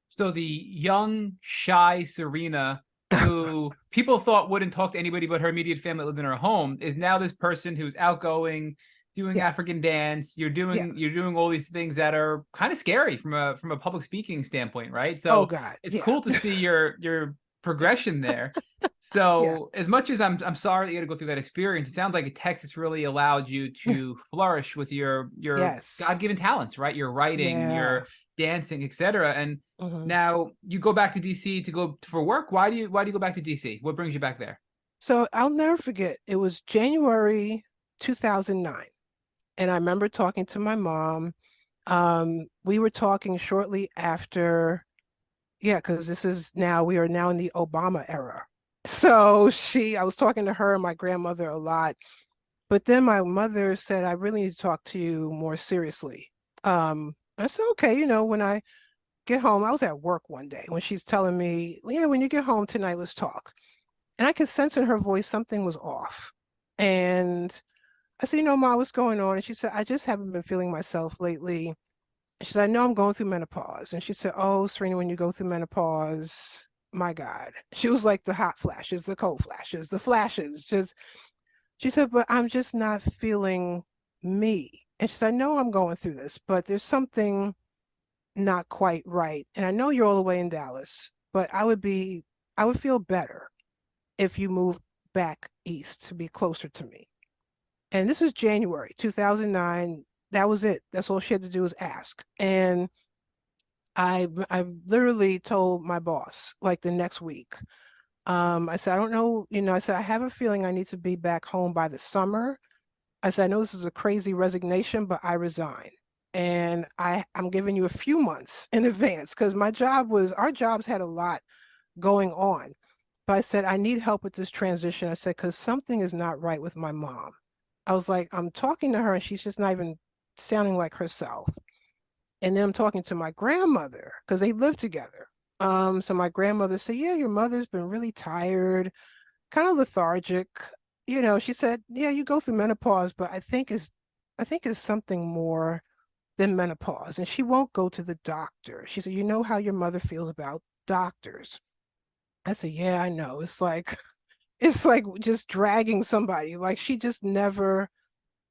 So the young, shy Serena, who people thought wouldn't talk to anybody but her immediate family that lived in her home, is now this person who's outgoing, doing Yeah, African dance. You're yeah. doing all these things that are kind of scary from a public speaking standpoint, right? Oh So God, it's yeah, cool to see your progression there. yeah. So as much as I'm sorry that you had to go through that experience, it sounds like Texas really allowed you to flourish with your Yes, God-given talents, right? Your writing, yeah. your dancing, etc. And Hmm. now you go back to DC to go for work. Why do you go back to DC? What brings you back there? So I'll never forget. It was January 2009. And I remember talking to my mom. We were talking shortly after, yeah, because we are now in the Obama era. So I was talking to her and my grandmother a lot. But then my mother said, I really need to talk to you more seriously. I said, okay, when I get home, I was at work one day when she's telling me, yeah, when you get home tonight, let's talk. And I could sense in her voice something was off. And I said, Ma, what's going on? And she said, I just haven't been feeling myself lately. She said, I know I'm going through menopause. And she said, oh, Serena, when you go through menopause, my God. She was like the hot flashes, the cold flashes, the flashes. She said, but I'm just not feeling me. And she said, I know I'm going through this, but there's something not quite right. And I know you're all the way in Dallas, but I would feel better if you moved back east to be closer to me. And this is January 2009. That was it. That's all she had to do was ask. And I literally told my boss like the next week. I said, I don't know, I said, I have a feeling I need to be back home by the summer. I said, I know this is a crazy resignation, but I resign. And I'm giving you a few months in advance because our jobs had a lot going on. But I said, I need help with this transition. I said, because something is not right with my mom. I was like, I'm talking to her and she's just not even sounding like herself. And then I'm talking to my grandmother because they live together. So my grandmother said, yeah, your mother's been really tired, kind of lethargic. She said, yeah, you go through menopause, but I think it's something more than menopause. And she won't go to the doctor. She said, you know how your mother feels about doctors. I said, yeah, I know. It's like just dragging somebody. Like she just never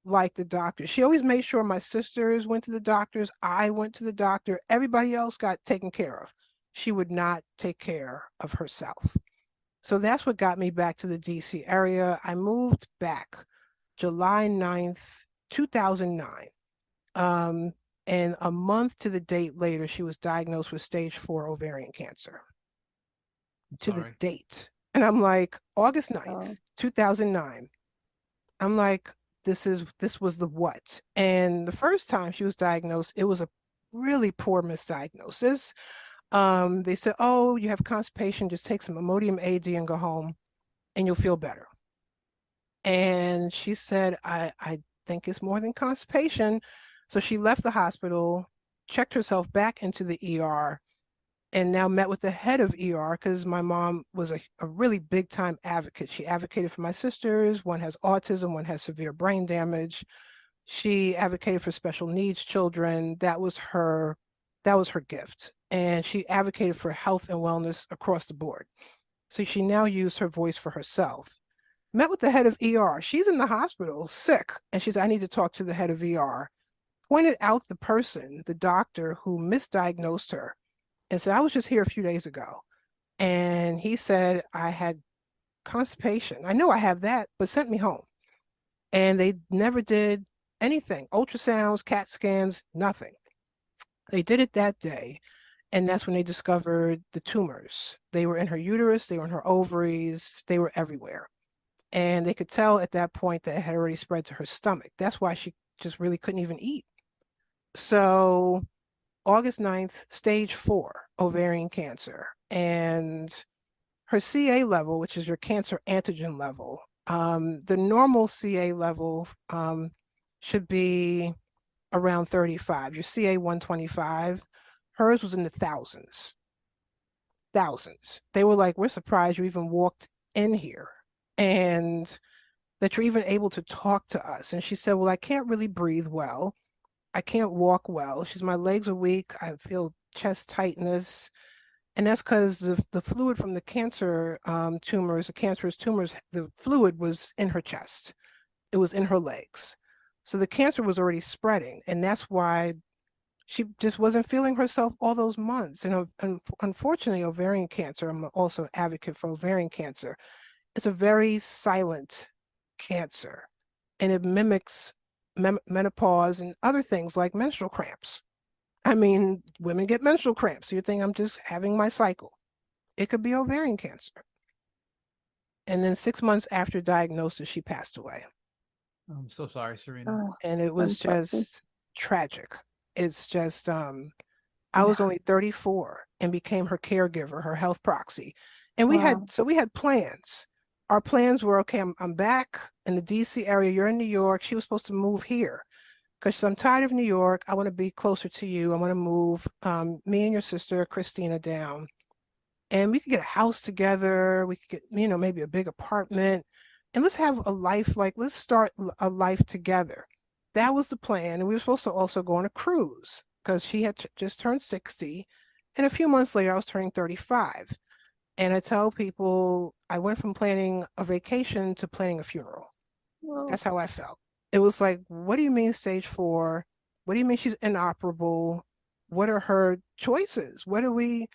liked the doctor. She always made sure my sisters went to the doctors. I went to the doctor. Everybody else got taken care of. She would not take care of herself. So that's what got me back to the DC area. I moved back July 9th, 2009. Um, and a month to the date later, she was diagnosed with stage 4 ovarian cancer to the Sorry. date. And I'm like, August Oh. 9th, 2009. I'm like, this was the what? And the first time she was diagnosed, it was a really poor misdiagnosis. They said, oh, you have constipation, just take some Imodium AD and go home and you'll feel better. And she said, I think it's more than constipation. So she left the hospital, checked herself back into the ER, and now met with the head of ER because my mom was a really big time advocate. She advocated for my sisters. One has autism, one has severe brain damage. She advocated for special needs children. That was her gift. And she advocated for health and wellness across the board. So she now used her voice for herself. Met with the head of ER. She's in the hospital, sick. And she said, I need to talk to the head of ER. Pointed out the person, the doctor who misdiagnosed her, and said, I was just here a few days ago. And he said, I had constipation. I know I have that, but sent me home. And they never did anything ultrasounds, CAT scans, nothing. They did it that day. And that's when they discovered the tumors. They were in her uterus, they were in her ovaries, they were everywhere. And they could tell at that point that it had already spread to her stomach. That's why she just really couldn't even eat. So August 9th, stage 4 ovarian cancer. And her CA level, which is your cancer antigen level, the normal CA level should be around 35. Your CA 125, hers was in the thousands. Thousands. They were like, we're surprised you even walked in here and that you're even able to talk to us. And she said, well, I can't really breathe well. I can't walk well. She's my legs are weak. I feel chest tightness. And that's because the fluid from the cancer tumors, the cancerous tumors, the fluid was in her chest. It was in her legs. So the cancer was already spreading. And that's why she just wasn't feeling herself all those months. And unfortunately, ovarian cancer, I'm also an advocate for ovarian cancer. It's a very silent cancer and it mimics menopause and other things like menstrual cramps. I mean, women get menstrual cramps. So you think I'm just having my cycle. It could be ovarian cancer. And then 6 months after diagnosis, she passed away. I'm so sorry, Serena. Oh, and it I'm was sorry. just tragic. It's just I was Yeah. only 34 and became her caregiver, her health proxy. And Wow. we had plans. Our plans were, okay, I'm back in the DC area. You're in New York. She was supposed to move here because I'm tired of New York. I want to be closer to you. I want to move me and your sister, Christina, down. And we could get a house together. We could get, maybe a big apartment. And let's have a life, like, let's start a life together. That was the plan. And we were supposed to also go on a cruise because she had just turned 60. And a few months later, I was turning 35. And I tell people I went from planning a vacation to planning a funeral. Well, That's how I felt. It was like, what do you mean stage 4? What do you mean she's inoperable? What are her choices? What are we?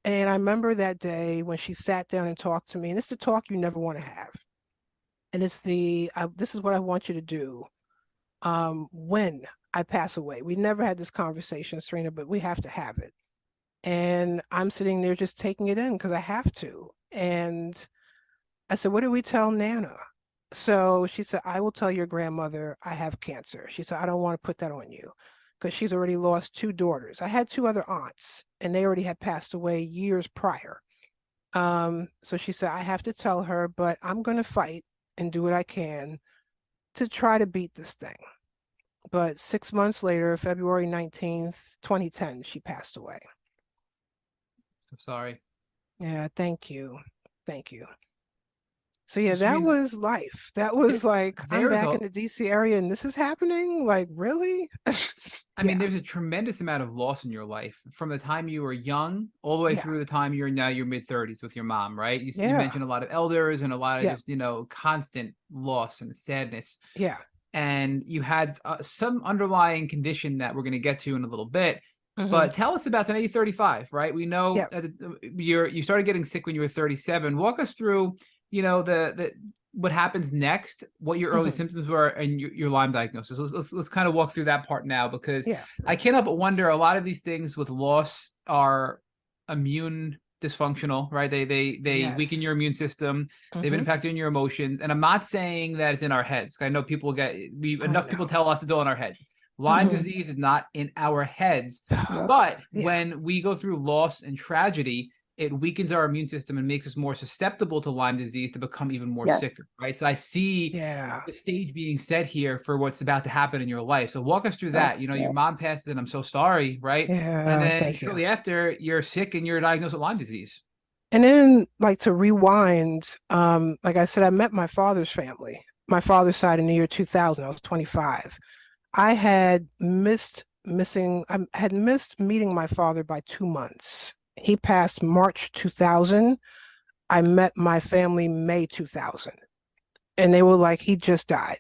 And I remember that day when she sat down and talked to me, and it's the talk you never want to have. And it's this is what I want you to do when I pass away. We never had this conversation, Serena, but we have to have it. And I'm sitting there just taking it in because I have to. And I said, what do we tell Nana? So she said, I will tell your grandmother I have cancer. She said, I don't want to put that on you because she's already lost 2 daughters. I had 2 other aunts and they already had passed away years prior. So she said, I have to tell her, but I'm going to fight and do what I can to try to beat this thing. But 6 months later, February 19th, 2010, she passed away. So sorry. Yeah, thank you. Thank you. So yeah, So that Serena, was life. That was like, I'm there's back a in the DC area and this is happening? Like, really? I mean, Yeah, there's a tremendous amount of loss in your life from the time you were young all the way yeah, through the time you're now your mid-30s with your mom, right? You yeah, mentioned a lot of elders and a lot of yeah, just, constant loss and sadness. yeah. And you had some underlying condition that we're going to get to in a little bit. Hmm. But tell us about, so now you're 35, right? We know Yeah. that you started getting sick when you were 37. Walk us through, the what happens next, what your early Hmm. symptoms were, and your Lyme diagnosis. Let's kind of walk through that part now, because Yeah. I can't help but wonder, a lot of these things with loss are immune dysfunctional, right? They weaken Yes. your immune system. They've been Hmm. impacting your emotions. And I'm not saying that it's in our heads. I know I enough people know. tell us it's all in our heads. Lyme Hmm. disease is not in our heads. yep. But Yeah. when we go through loss and tragedy, it weakens our immune system and makes us more susceptible to Lyme disease to become even more Yes. sicker, right? So I see Yeah. the stage being set here for what's about to happen in your life. So walk us through Oh, that. Your yes. mom passes, and I'm so sorry, right? And Yeah. then Thank you. shortly after, you're sick and you're diagnosed with Lyme disease. And then, like, to rewind, like I said, I met my father's family. My father's side in the year 2000. I was 25. I had missed meeting my father by 2 months. He passed March 2000. I met my family May 2000. And they were like, he just died.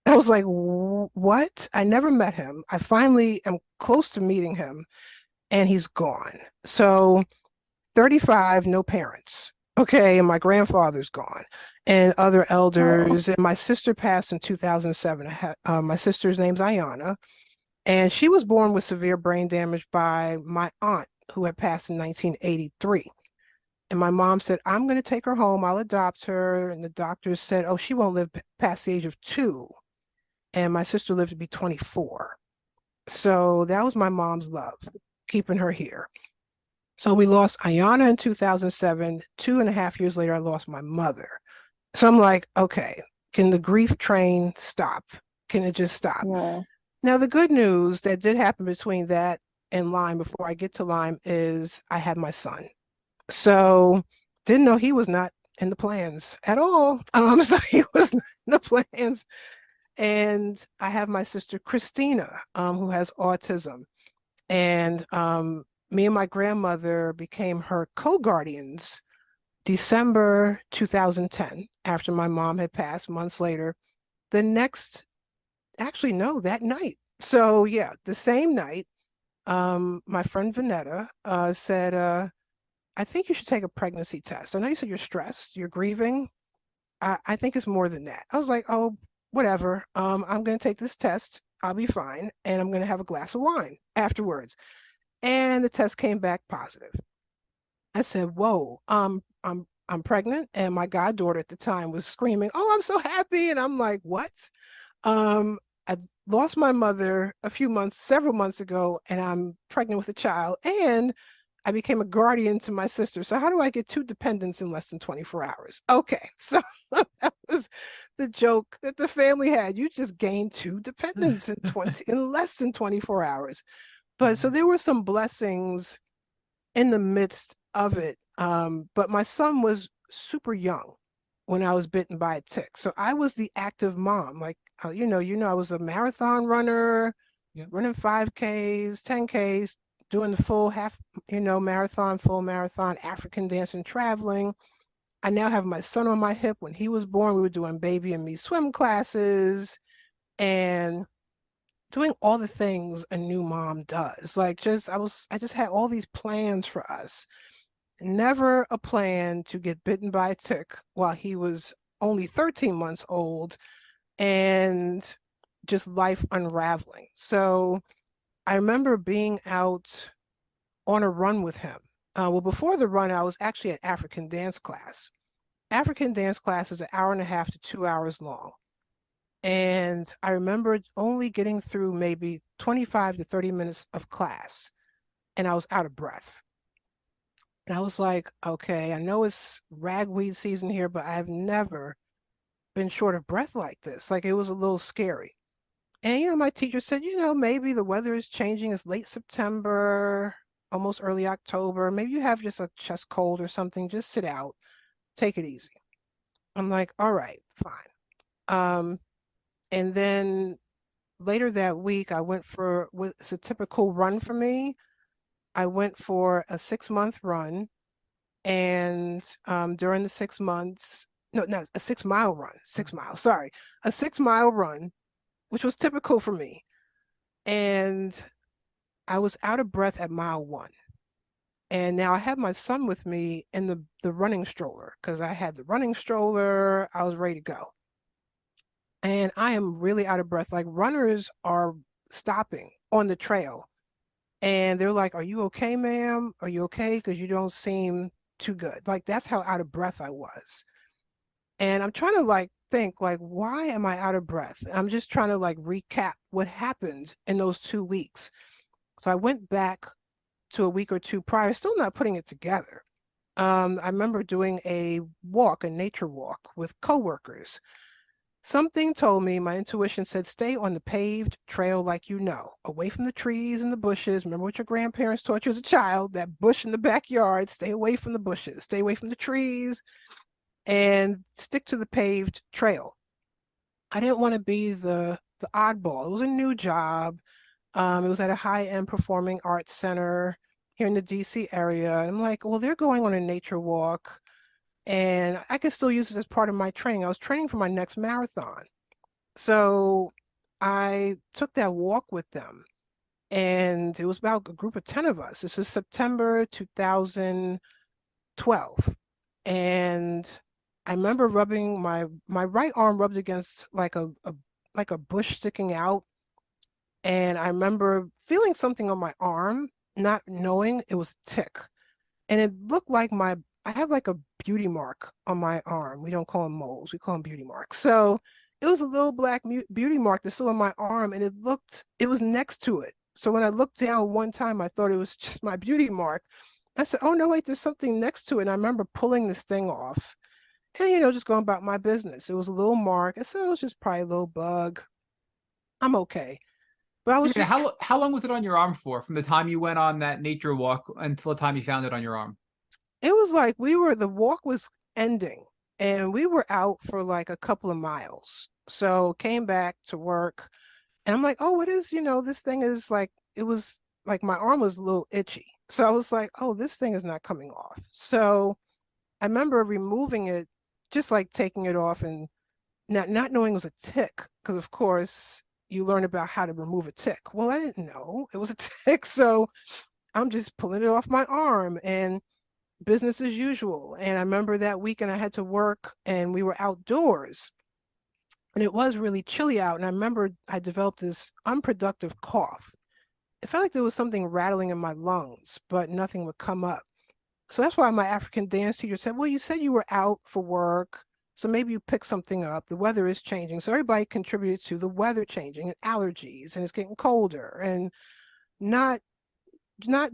I was like, what? I never met him. I finally am close to meeting him and he's gone. So 35, no parents. Okay, and my grandfather's gone, and other Oh, elders. And my sister passed in 2007. My sister's name's Ayana, and she was born with severe brain damage by my aunt, who had passed in 1983. And my mom said, I'm going to take her home. I'll adopt her. And the doctors said, oh, she won't live past the age of 2. And my sister lived to be 24. So that was my mom's love, keeping her here. So we lost Ayana in 2007. 2.5 years later, I lost my mother. So I'm like, okay, can the grief train stop? Can it just stop? yeah. Now, the good news that did happen between that and Lyme, before I get to Lyme, is I had my son. So didn't know he was not in the plans at all. So he was not in the plans. And I have my sister Christina, who has autism. And me and my grandmother became her co-guardians December 2010, after my mom had passed months later. The next, actually, no, that night. So yeah, the same night, my friend Vanetta said, I think you should take a pregnancy test. I know you said you're stressed, you're grieving. I think it's more than that. I was like, oh, whatever. I'm going to take this test. I'll be fine. And I'm going to have a glass of wine afterwards. And the test came back positive. I said, whoa, I'm I'm pregnant, and my goddaughter at the time was screaming, "Oh, I'm so happy!" And I'm like, "What?" I lost my mother several months ago, and I'm pregnant with a child, and I became a guardian to my sister. So how do I get two dependents in less than 24 hours? Okay, so that was the joke that the family had. You just gained two dependents in less than 24 hours. But so there were some blessings in the midst of it. But my son was super young when I was bitten by a tick. So I was the active mom. Like, I was a marathon runner, Yep. running 5Ks, 10Ks, doing the full half, marathon, full marathon, African dancing, traveling. I now have my son on my hip. When he was born, we were doing baby and me swim classes and doing all the things a new mom does. I just had all these plans for us. Never a plan to get bitten by a tick while he was only 13 months old, and just life unraveling. So I remember being out on a run with him. Well, before the run, I was actually at African dance class. African dance class is an hour and a half to 2 hours long. And I remember only getting through maybe 25 to 30 minutes of class, and I was out of breath. And I was like, okay, I know it's ragweed season here, but I've never been short of breath like this. Like, it was a little scary. And, my teacher said, maybe the weather is changing. It's late September, almost early October. Maybe you have just a chest cold or something. Just sit out, take it easy. I'm like, all right, fine. And then later that week, it's a typical run for me. I went for a 6-month run. And during the 6 months, no, no, a 6 mile run, 6 miles, sorry, a 6 mile run, which was typical for me. And I was out of breath at mile one. And now I had my son with me in the running stroller, because I had the running stroller. I was ready to go. And I am really out of breath. Like, runners are stopping on the trail and they're like, "Are you okay, ma'am? Are you okay? Because you don't seem too good." Like, that's how out of breath I was. And I'm trying to like think, like, why am I out of breath? I'm just trying to like recap what happened in those 2 weeks. So I went back to a week or two prior, still not putting it together. I remember doing a nature walk with coworkers. Something told me, my intuition said, stay on the paved trail like away from the trees and the bushes. Remember what your grandparents taught you as a child, that bush in the backyard, stay away from the bushes, stay away from the trees, and stick to the paved trail. I didn't want to be the oddball. It was a new job. It was at a high-end performing arts center here in the DC area. And I'm like, well, they're going on a nature walk, and I could still use this as part of my training. I was training for my next marathon. So I took that walk with them, and it was about a group of 10 of us. This is September 2012. And I remember rubbing my right arm rubbed against like a bush sticking out. And I remember feeling something on my arm, not knowing it was a tick. And it looked like I have like a beauty mark on my arm. We don't call them moles, we call them beauty marks. So it was a little black beauty mark that's still on my arm, and it was next to it. So when I looked down one time, I thought it was just my beauty mark. I said, oh no, wait, there's something next to it. And I remember pulling this thing off and, just going about my business. It was a little mark. I said, it was just probably a little bug. I'm okay. But I was Yeah, just, how long was it on your arm for, from the time you went on that nature walk until the time you found it on your arm? it was like the walk was ending and we were out for like a couple of miles. So came back to work and I'm like, oh, what is, this thing is like, it was like my arm was a little itchy. So I was like, oh, this thing is not coming off. So I remember removing it, just like taking it off and not knowing it was a tick, because of course you learn about how to remove a tick. Well, I didn't know it was a tick. So I'm just pulling it off my arm and business as usual. And I remember that weekend I had to work and we were outdoors and it was really chilly out. And I remember I developed this unproductive cough. It felt like there was something rattling in my lungs, but nothing would come up. So that's why my African dance teacher said, well, you said you were out for work, so maybe you picked something up. The weather is changing. So everybody contributed to the weather changing and allergies, and it's getting colder, and not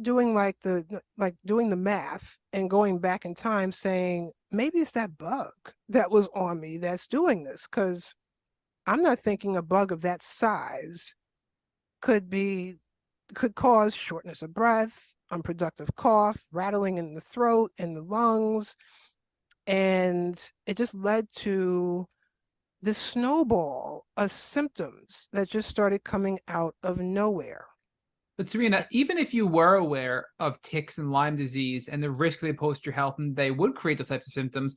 doing like doing the math and going back in time saying maybe it's that bug that was on me that's doing this, because I'm not thinking a bug of that size could cause shortness of breath, unproductive cough, rattling in the throat and the lungs. And it just led to this snowball of symptoms that just started coming out of nowhere. But Serena, even if you were aware of ticks and Lyme disease and the risk they pose to your health, and they would create those types of symptoms,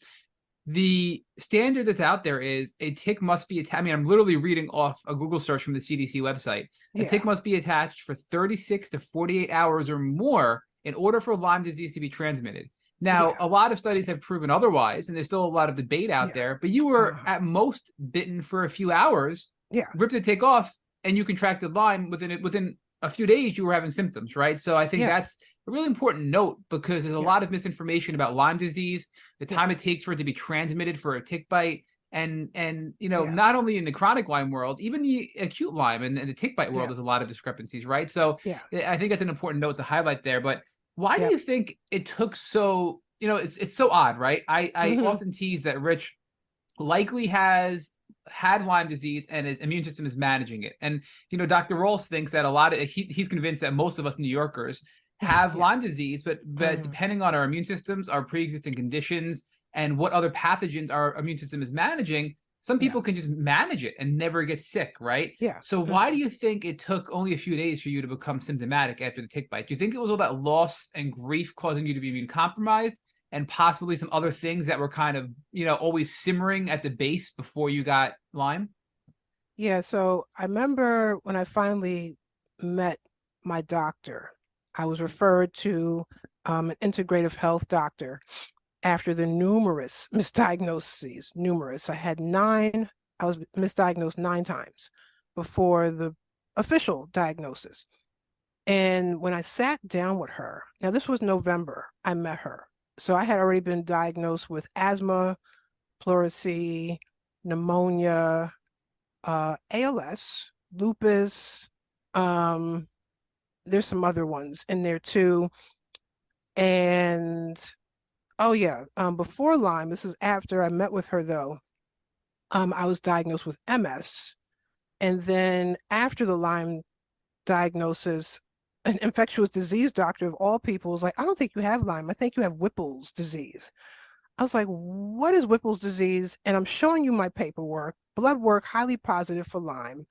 the standard that's out there is a tick must be attached. I mean, I'm literally reading off a Google search from the CDC website. A tick must be attached for 36 to 48 hours or more in order for Lyme disease to be transmitted. Now, a lot of studies have proven otherwise, and there's still a lot of debate out there, but you were at most bitten for a few hours, ripped the tick off, and you contracted Lyme within a few days. You were having symptoms, right? So I think that's a really important note, because there's a lot of misinformation about Lyme disease, the time it takes for it to be transmitted for a tick bite. And you know, not only in the chronic Lyme world, even the acute Lyme and the tick bite world, there's a lot of discrepancies, right? So I think that's an important note to highlight there. But why do you think it took so, you know, it's so odd, right? I often tease that Rich likely has had Lyme disease and his immune system is managing it. And, you know, Dr. Rolls thinks that he's convinced that most of us New Yorkers have Lyme disease, but depending on our immune systems, our pre-existing conditions, and what other pathogens our immune system is managing, some people can just manage it and never get sick, right? So why do you think it took only a few days for you to become symptomatic after the tick bite? Do you think it was all that loss and grief causing you to be immune compromised, and possibly some other things that were kind of, you know, always simmering at the base before you got Lyme? Yeah, so I remember when I finally met my doctor, I was referred to an integrative health doctor after the numerous misdiagnoses. Numerous. I was misdiagnosed 9 times before the official diagnosis. And when I sat down with her, now this was November, I met her. So I had already been diagnosed with asthma, pleurisy, pneumonia, ALS, lupus. There's some other ones in there too. And before Lyme, this is after I met with her though, I was diagnosed with MS. And then after the Lyme diagnosis, an infectious disease doctor of all people was like, I don't think you have Lyme. I think you have Whipple's disease. I was like, what is Whipple's disease? And I'm showing you my paperwork, blood work, highly positive for Lyme.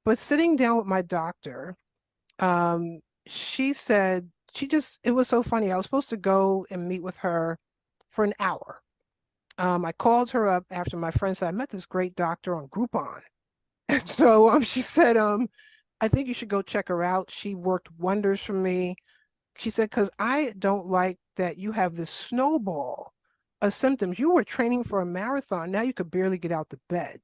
But sitting down with my doctor, she said, it was so funny. I was supposed to go and meet with her for an hour. I called her up after my friend said, I met this great doctor on Groupon. And so she said, I think you should go check her out. She worked wonders for me. She said, because I don't like that you have this snowball of symptoms. You were training for a marathon. Now you could barely get out the bed.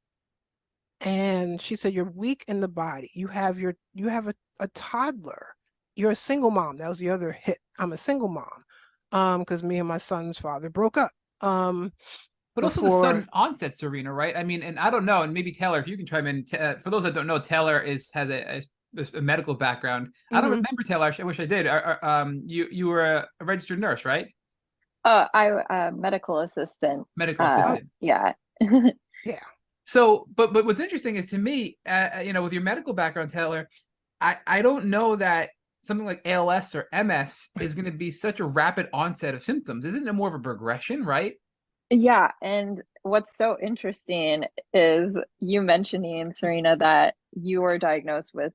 And she said, you're weak in the body. You have a toddler. You're a single mom. That was the other hit. I'm a single mom. Because me and my son's father broke up. But also the sudden onset, Serena, right? I mean, and I don't know, and maybe Taylor, if you can chime in. For those that don't know, Taylor has a medical background. I don't remember, Taylor. I wish I did. You were a registered nurse, right? I medical assistant. Medical assistant. Yeah. Yeah. So, but what's interesting is, to me, you know, with your medical background, Taylor, I don't know that something like ALS or MS is going to be such a rapid onset of symptoms. Isn't it more of a progression, right? Yeah, and what's so interesting is you mentioning, Serena, that you were diagnosed with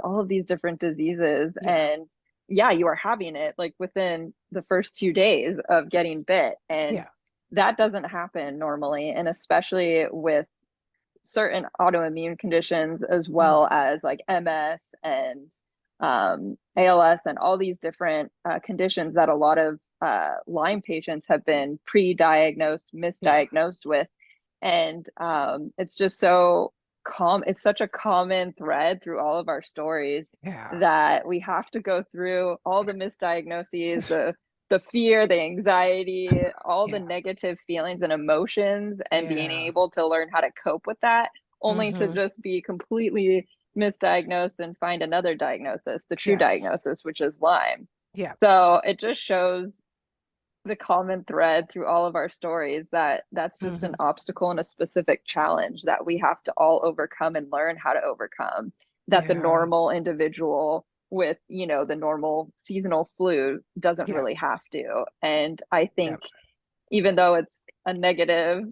all of these different diseases, and you are having it like within the first 2 days of getting bit, and that doesn't happen normally, and especially with certain autoimmune conditions as well as like MS and ALS and all these different conditions that a lot of Lyme patients have been pre-diagnosed, misdiagnosed with. And it's just so it's such a common thread through all of our stories that we have to go through all the misdiagnoses, the the fear, the anxiety, all the negative feelings and emotions, and being Yeah. able to learn how to cope with that, only to Mm-hmm. just be completely misdiagnosed and find another diagnosis, the true Yes. diagnosis, which is Lyme. Yeah. So it just shows the common thread through all of our stories, that that's just an Mm-hmm. obstacle and a specific challenge that we have to all overcome and learn how to overcome, that the Yeah. normal individual with, you know, the normal seasonal flu doesn't Yeah. really have to. And I Yeah. think even though it's a negative,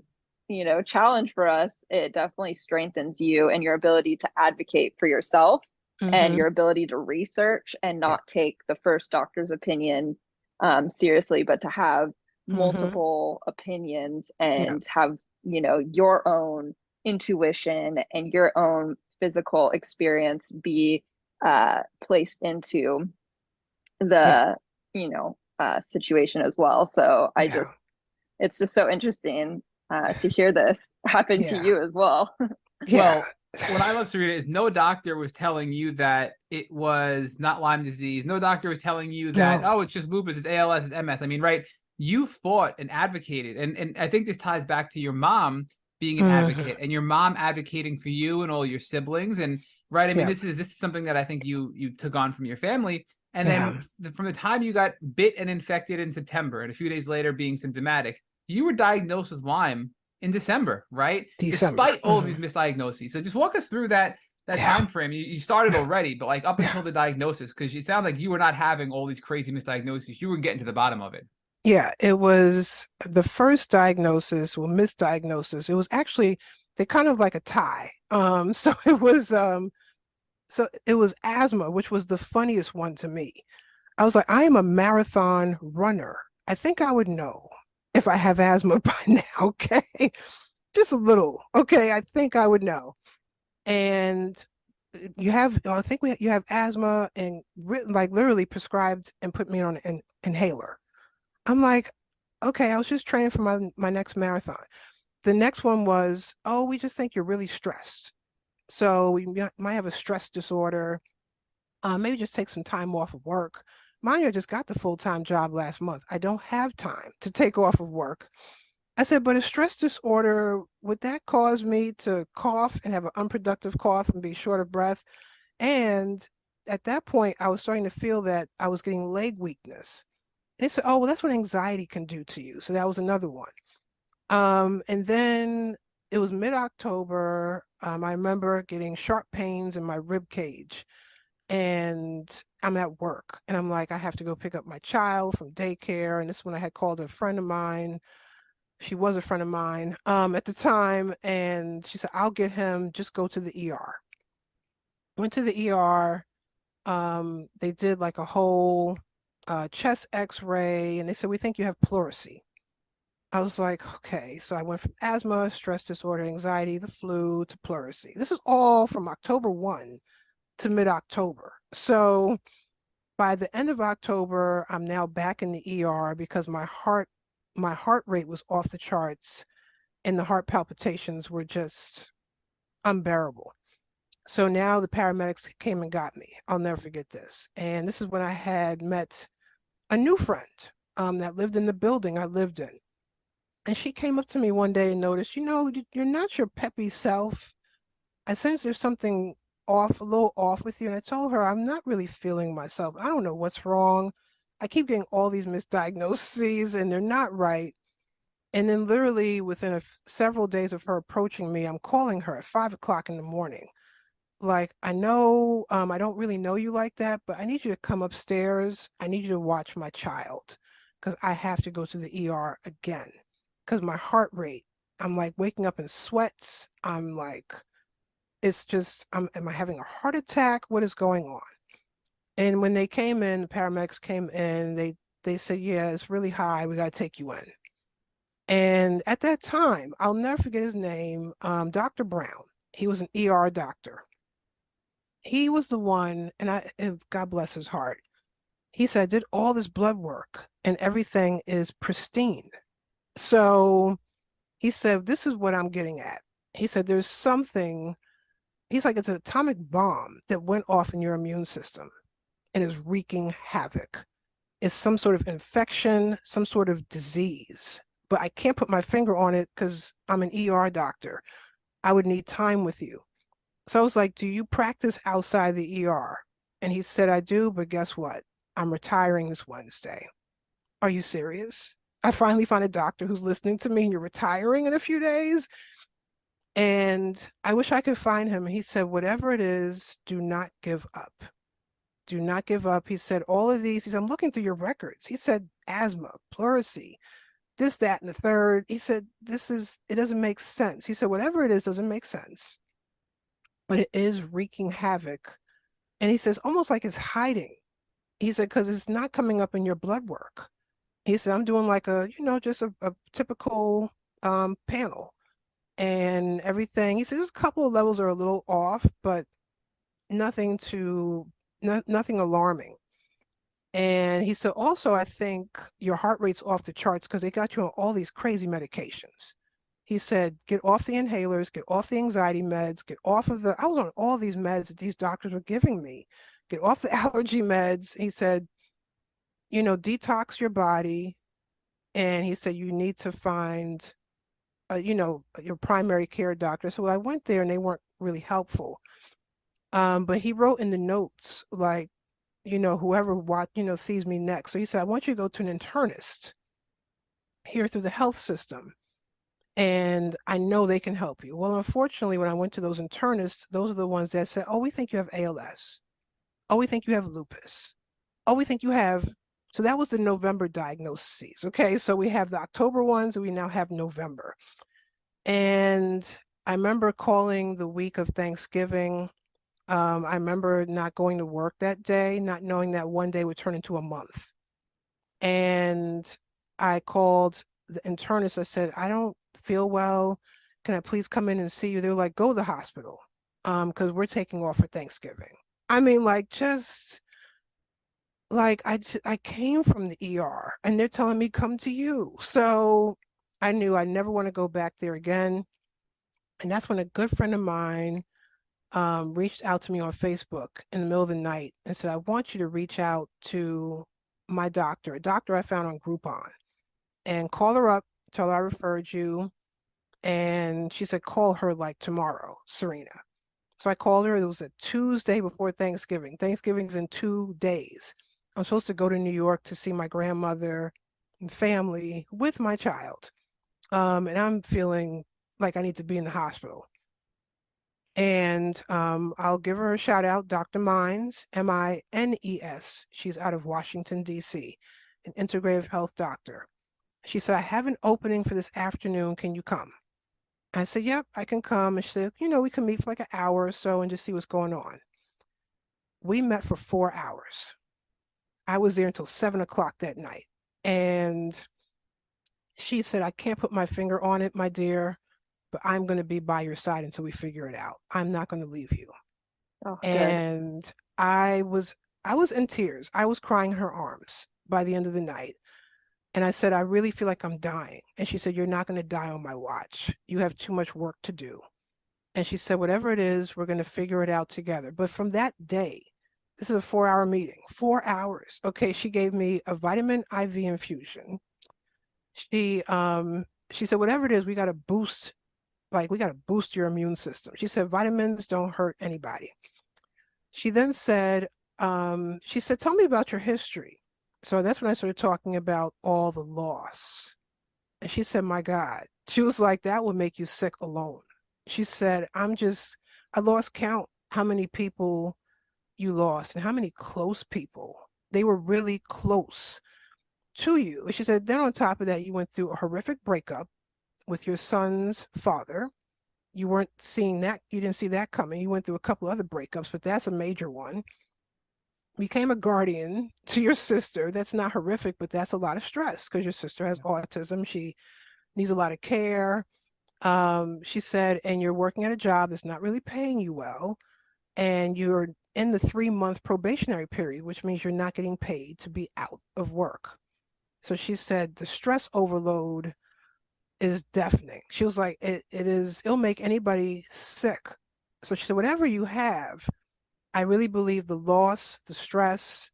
you know, challenge for us, it definitely strengthens you and your ability to advocate for yourself and Mm-hmm. your ability to research and Yeah. not take the first doctor's opinion seriously, but to have Mm-hmm. multiple opinions Yeah. and have, you know, your own intuition and your own physical experience be placed into Yeah. the, you know, situation as well. So I Yeah. just, it's just so interesting to hear this happen to Yeah. you as well. Yeah. Well, what I love, Serena, is no doctor was telling you that it was not Lyme disease. No doctor was telling you that, No. oh, it's just lupus, it's ALS, it's MS. I mean, right? You fought and advocated. And I think this ties back to your mom being an Mm-hmm. advocate and your mom advocating for you and all your siblings. And right, I mean, Yeah. this is something that I think you took on from your family. And Yeah. then from the time you got bit and infected in September, and a few days later being symptomatic, you were diagnosed with Lyme in December, right? December. Despite all of these misdiagnoses. So just walk us through that Yeah. time frame. You started already, but like up Yeah. until the diagnosis, because you sound like you were not having all these crazy misdiagnoses. You were getting to the bottom of it. Yeah. It was the first diagnosis, well, misdiagnosis. It was actually they kind of like a tie. So it was asthma, which was the funniest one to me. I was like, I am a marathon runner. I think I would know if I have asthma by now. Okay. Just a little. Okay. I think I would know. And you have, I think you have asthma and like literally prescribed and put me on an inhaler. I'm like, okay, I was just training for my next marathon. The next one was, oh, we just think you're really stressed. So you might have a stress disorder. Maybe just take some time off of work. Mind you, I just got the full-time job last month. I don't have time to take off of work. I said, but a stress disorder, would that cause me to cough and have an unproductive cough and be short of breath? And at that point, I was starting to feel that I was getting leg weakness. They said, oh, well, that's what anxiety can do to you. So that was another one. And then it was mid-October. I remember getting sharp pains in my rib cage, and I'm at work, and I'm like, I have to go pick up my child from daycare. And this is when I had called a friend of mine. She was a friend of mine at the time, and she said, I'll get him. Just go to the ER. Went to the ER. They did like a whole chest X-ray, and they said, we think you have pleurisy. I was like, okay. So I went from asthma, stress disorder, anxiety, the flu to pleurisy. This is all from October 1 to mid-October. So by the end of October, I'm now back in the ER because my heart rate was off the charts and the heart palpitations were just unbearable. So now the paramedics came and got me. I'll never forget this. And this is when I had met a new friend that lived in the building I lived in. And she came up to me one day and noticed, you're not your peppy self. I sense there's something off, a little off with you. And I told her, I'm not really feeling myself. I don't know what's wrong. I keep getting all these misdiagnoses and they're not right. And then literally within several days of her approaching me, I'm calling her at 5 o'clock in the morning. Like, I know I don't really know you like that, but I need you to come upstairs. I need you to watch my child because I have to go to the ER again because my heart rate, I'm like waking up in sweats. I'm like, it's just, am I having a heart attack? What is going on? And when they came in, the paramedics came in, they said, yeah, it's really high. We got to take you in. And at that time, I'll never forget his name, Dr. Brown. He was an ER doctor. He was the one, and God bless his heart. He said, I did all this blood work and everything is pristine. So he said, this is what I'm getting at. He said, there's something, he's like, it's an atomic bomb that went off in your immune system and is wreaking havoc. It's some sort of infection, some sort of disease, but I can't put my finger on it because I'm an ER doctor. I would need time with you. So I was like, do you practice outside the ER? And he said, I do, but guess what? I'm retiring this Wednesday. Are you serious? I finally found a doctor who's listening to me, and you're retiring in a few days. And I wish I could find him. He said, whatever it is, do not give up. Do not give up. He said, all of these, he said, I'm looking through your records. He said, asthma, pleurisy, this, that, and the third. He said, it doesn't make sense. He said, whatever it is doesn't make sense, but it is wreaking havoc. And he says, almost like it's hiding. He said, because it's not coming up in your blood work. He said, I'm doing like just a typical panel and everything. He said, there's a couple of levels are a little off, but nothing nothing alarming. And he said, also, I think your heart rate's off the charts because they got you on all these crazy medications. He said, get off the inhalers, get off the anxiety meds, get off of I was on all these meds that these doctors were giving me, get off the allergy meds. He said, detox your body. And he said, you need to find, your primary care doctor. So I went there and they weren't really helpful. But he wrote in the notes, like, whoever sees me next. So he said, I want you to go to an internist here through the health system. And I know they can help you. Well, unfortunately, when I went to those internists, those are the ones that said, oh, we think you have ALS. Oh, we think you have lupus. Oh, we think you have. So that was the November diagnoses. Okay. So we have the October ones and we now have November. And I remember calling the week of Thanksgiving. I remember not going to work that day, not knowing that one day would turn into a month. And I called the internist. I said, I don't feel well. Can I please come in and see you? They were like, go to the hospital, because we're taking off for Thanksgiving. I mean, like, just like I came from the ER and they're telling me come to you. So I knew I never want to go back there again. And that's when a good friend of mine reached out to me on Facebook in the middle of the night and said, I want you to reach out to my doctor, a doctor I found on Groupon, and call her up, tell her I referred you. And she said, call her like tomorrow, Serena. So I called her. It was a Tuesday before Thanksgiving. Thanksgiving's in 2 days. I'm supposed to go to New York to see my grandmother and family with my child. And I'm feeling like I need to be in the hospital. And I'll give her a shout out, Dr. Mines, Mines. She's out of Washington, D.C., an integrative health doctor. She said, I have an opening for this afternoon. Can you come? I said, yep, I can come. And she said, we can meet for like an hour or so and just see what's going on. We met for 4 hours. I was there until 7 o'clock that night. And she said, I can't put my finger on it, my dear, but I'm going to be by your side until we figure it out. I'm not going to leave you. Oh, good. And I was in tears. I was crying in her arms by the end of the night. And I said, I really feel like I'm dying. And she said, you're not going to die on my watch. You have too much work to do. And she said, whatever it is, we're going to figure it out together. But from that day, this is a 4-hour meeting, 4 hours. Okay, she gave me a vitamin IV infusion. She said, whatever it is, we got to boost your immune system. She said, vitamins don't hurt anybody. She then said, tell me about your history. So that's when I started talking about all the loss. And she said, my God, she was like, that would make you sick alone. She said, I lost count how many people you lost and how many close people. They were really close to you. And she said, then on top of that, you went through a horrific breakup with your son's father. You weren't seeing that. You didn't see that coming. You went through a couple other breakups, but that's a major one. Became a guardian to your sister. That's not horrific, but that's a lot of stress because your sister has autism. She needs a lot of care. She said, and you're working at a job that's not really paying you well, and you're in the 3-month probationary period, which means you're not getting paid to be out of work. So she said the stress overload is deafening. She was like, it'll make anybody sick. So she said, whatever you have, I really believe the loss, the stress,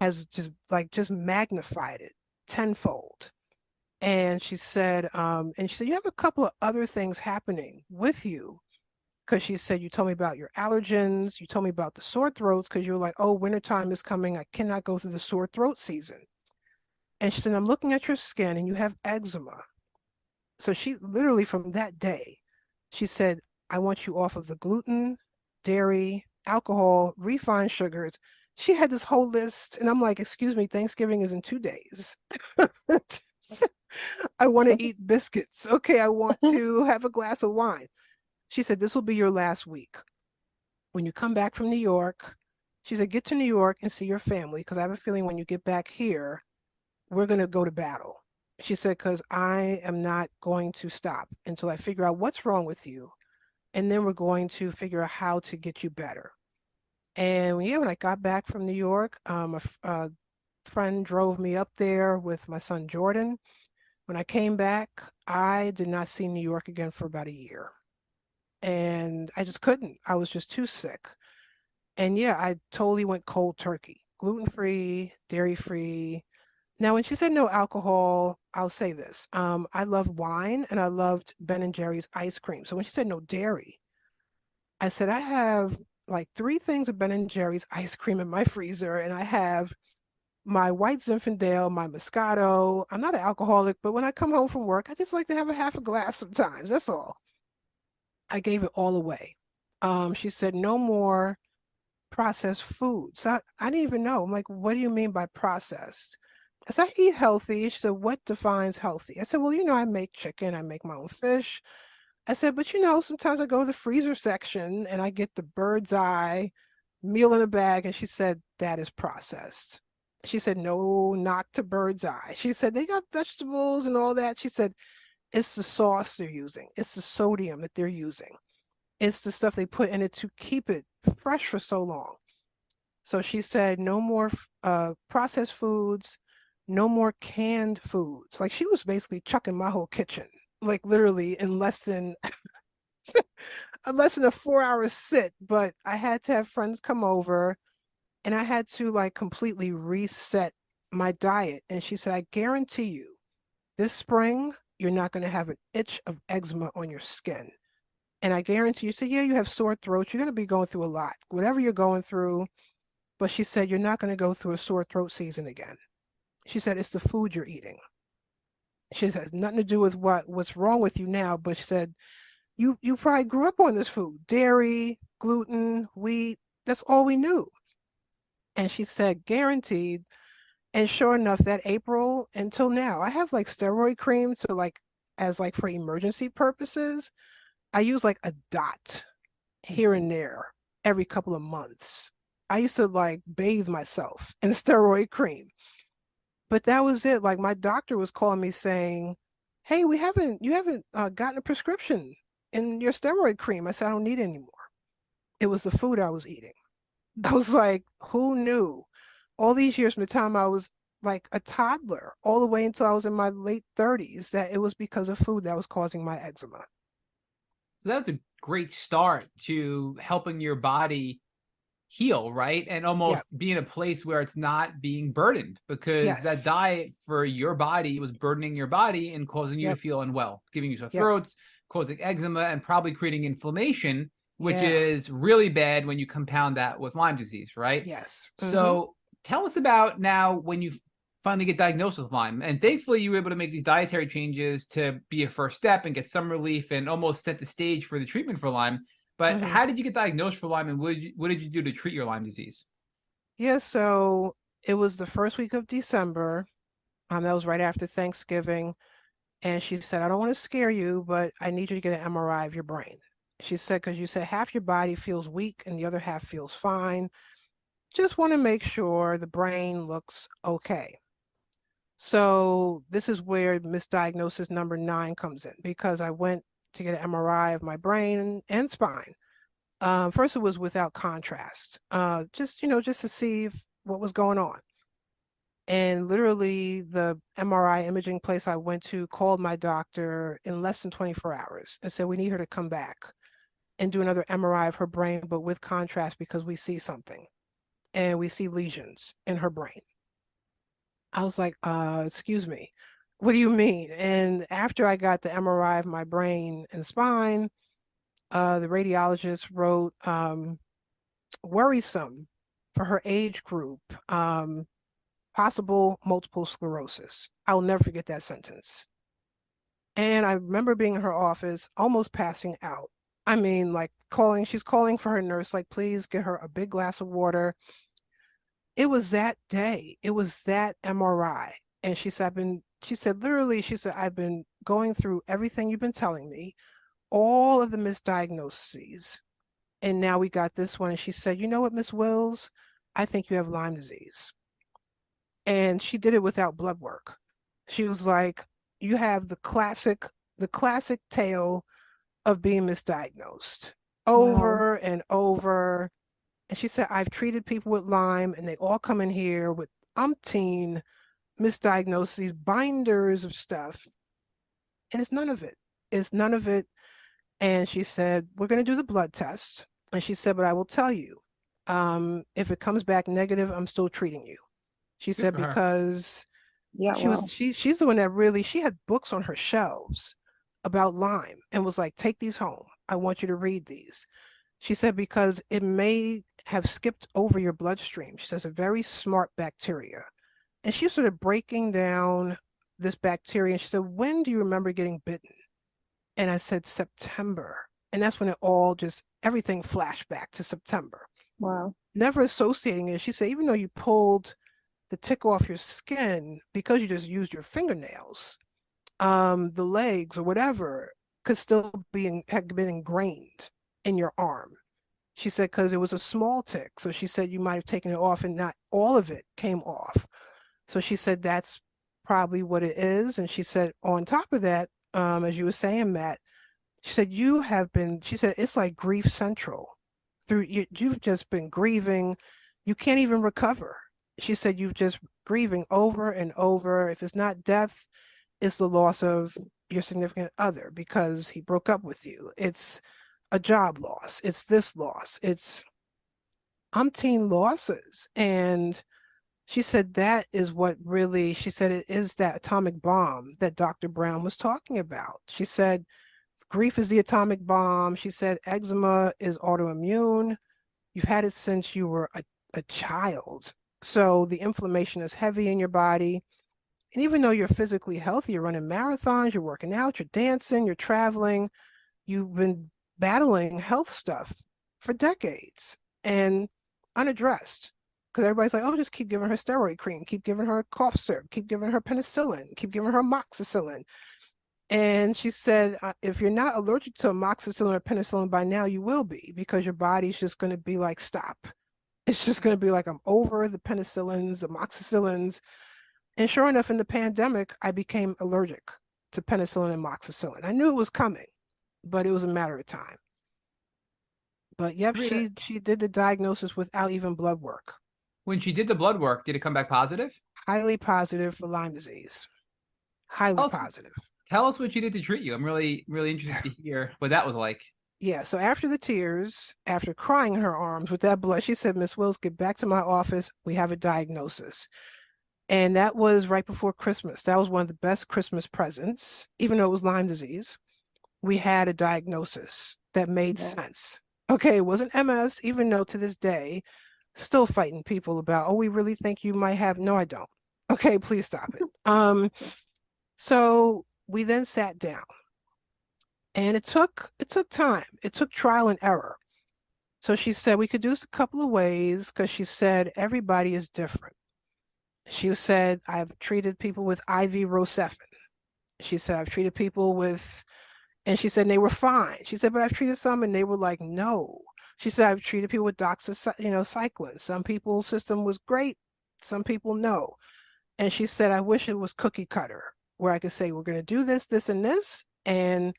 has just magnified it tenfold. And she said, you have a couple of other things happening with you. Because she said, you told me about your allergens, you told me about the sore throats, because you were like, oh, wintertime is coming. I cannot go through the sore throat season. And she said, I'm looking at your skin and you have eczema. So she literally, from that day, she said, I want you off of the gluten, dairy, alcohol, refined sugars. She had this whole list. And I'm like, excuse me, Thanksgiving is in 2 days. I want to eat biscuits. Okay, I want to have a glass of wine. She said, this will be your last week. When you come back from New York, she said, get to New York and see your family, because I have a feeling when you get back here, we're going to go to battle. She said, because I am not going to stop until I figure out what's wrong with you. And then we're going to figure out how to get you better. And yeah, when I got back from New York, a friend drove me up there with my son Jordan. When I came back, I did not see New York again for about a year. And I just couldn't. I was just too sick. And yeah, I totally went cold turkey, gluten-free, dairy-free. Now, when she said no alcohol, I'll say this. I love wine and I loved Ben and Jerry's ice cream. So when she said no dairy, I said, I have like 3 things of Ben and Jerry's ice cream in my freezer, and I have my white Zinfandel, my Moscato. I'm not an alcoholic, but when I come home from work, I just like to have a half a glass sometimes. That's all. I gave it all away. She said, no more processed foods. I didn't even know. I'm like, what do you mean by processed? I said, I eat healthy. She said, what defines healthy? I said, well, I make chicken, I make my own fish. I said, but sometimes I go to the freezer section and I get the bird's eye meal in a bag. And she said, that is processed. She said, no, not to bird's eye. She said, they got vegetables and all that. She said, it's the sauce they're using. It's the sodium that they're using. It's the stuff they put in it to keep it fresh for so long. So she said, no more processed foods, no more canned foods. Like she was basically chucking my whole kitchen, like literally in less than a 4-hour sit. But I had to have friends come over and I had to like completely reset my diet. And she said, I guarantee you, this spring, you're not going to have an itch of eczema on your skin. And I guarantee you, say, yeah, you have sore throat. You're going to be going through a lot, whatever you're going through. But she said, you're not going to go through a sore throat season again. She said, it's the food you're eating. She said, it's nothing to do with what's wrong with you now. But she said, you probably grew up on this food, dairy, gluten, wheat. That's all we knew. And she said, guaranteed. And sure enough, that April until now, I have like steroid cream to like, as like for emergency purposes. I use like a dot here and there every couple of months. I used to like bathe myself in steroid cream, but that was it. Like my doctor was calling me saying, "Hey, you haven't gotten a prescription in your steroid cream." I said, "I don't need it anymore." It was the food I was eating. I was like, who knew? All these years from the time I was like a toddler, all the way until I was in my late 30s, that it was because of food that was causing my eczema. That's a great start to helping your body heal, right? And Yeah. almost be in a place where it's not being burdened, because that Yes. diet for your body was burdening your body and causing you to Yep. feel unwell, giving you sore Yep. throats, causing eczema, and probably creating inflammation, which Yeah. is really bad when you compound that with Lyme disease, right? Yes. So tell us about now when you finally get diagnosed with Lyme. And thankfully, you were able to make these dietary changes to be a first step and get some relief and almost set the stage for the treatment for Lyme. But Mm-hmm. how did you get diagnosed for Lyme, and what did you do to treat your Lyme disease? Yeah. So it was the first week of December. That was right after Thanksgiving. And she said, I don't want to scare you, but I need you to get an MRI of your brain. She said, because you said half your body feels weak and the other half feels fine. Just want to make sure the brain looks okay. So this is where misdiagnosis number 9 comes in, because I went to get an MRI of my brain and spine. First, it was without contrast, just to see what was going on. And literally, the MRI imaging place I went to called my doctor in less than 24 hours and said, we need her to come back and do another MRI of her brain, but with contrast because we see something. and we see lesions in her brain. I was like, excuse me, what do you mean? And after I got the MRI of my brain and spine, the radiologist wrote worrisome for her age group, possible multiple sclerosis. I'll never forget that sentence. And I remember being in her office, almost passing out. I mean, like she's calling for her nurse, like, please get her a big glass of water. It was that day. It was that MRI. And she said, literally, she said, I've been going through everything you've been telling me, all of the misdiagnoses. And now we got this one. And she said, you know what, Miss Wills? I think you have Lyme disease. And she did it without blood work. She was like, you have the classic tale of being misdiagnosed Wow. over and over. And she said, I've treated people with Lyme and they all come in here with umpteen misdiagnoses, binders of stuff. And it's none of it. It's none of it. And she said, we're going to do the blood test. And she said, but I will tell you, if it comes back negative, I'm still treating you. She Good said, for her. because Yeah, wow. she's the one that really, she had books on her shelves about Lyme and was like, take these home. I want you to read these. She said, because it may have skipped over your bloodstream. She says, a very smart bacteria. And she started breaking down this bacteria. And she said, when do you remember getting bitten? And I said, September. And that's when it all just, everything flashed back to September. Wow. Never associating it. She said, even though you pulled the tick off your skin because you just used your fingernails, the legs or whatever could still had been ingrained in your arm. She said, because it was a small tick. So she said, you might have taken it off and not all of it came off. So she said, that's probably what it is. And she said, on top of that, as you were saying, Matt, she said, she said, it's like grief central. You've just been grieving. You can't even recover. She said, you've just grieving over and over. If it's not death, it's the loss of your significant other because he broke up with you. It's a job loss. It's this loss. It's umpteen losses. And she said that is what really, she said it is that atomic bomb that Dr. Brown was talking about. She said grief is the atomic bomb. She said eczema is autoimmune. You've had it since you were a child. So the inflammation is heavy in your body. And even though you're physically healthy, you're running marathons, you're working out, you're dancing, you're traveling, you've been battling health stuff for decades and unaddressed. Because everybody's like, oh, just keep giving her steroid cream, keep giving her cough syrup, keep giving her penicillin, keep giving her amoxicillin. And she said, if you're not allergic to amoxicillin or penicillin by now, you will be because your body's just going to be like, stop. It's just going to be like, I'm over the penicillins, amoxicillins. And sure enough, in the pandemic, I became allergic to penicillin and amoxicillin. I knew it was coming, but it was a matter of time. But yep, Serena, she did the diagnosis without even blood work. when she did the blood work, did it come back positive? Highly positive for Lyme disease. Highly Tell us, positive. tell us what she did to treat you. I'm really, really interested to hear what that was like. Yeah, so after the tears, after crying in her arms with that blood, she said, Miss Wills, get back to my office. We have a diagnosis. And that was right before Christmas. That was one of the best Christmas presents, even though it was Lyme disease. We had a diagnosis that made Yeah. sense. Okay, it wasn't MS, even though to this day, still fighting people about, oh, we really think you might have. No, I don't. Okay, please stop it. So we then sat down and it took time. It took trial and error. So she said we could do this a couple of ways because she said everybody is different. She said, I've treated people with IV Rocephin. She said, I've treated people with, and she said, and they were fine. She said, but I've treated some and they were like, no. She said, I've treated people with cyclin. Some people's system was great. Some people no. And she said, I wish it was cookie cutter where I could say, we're going to do this, this, and this, and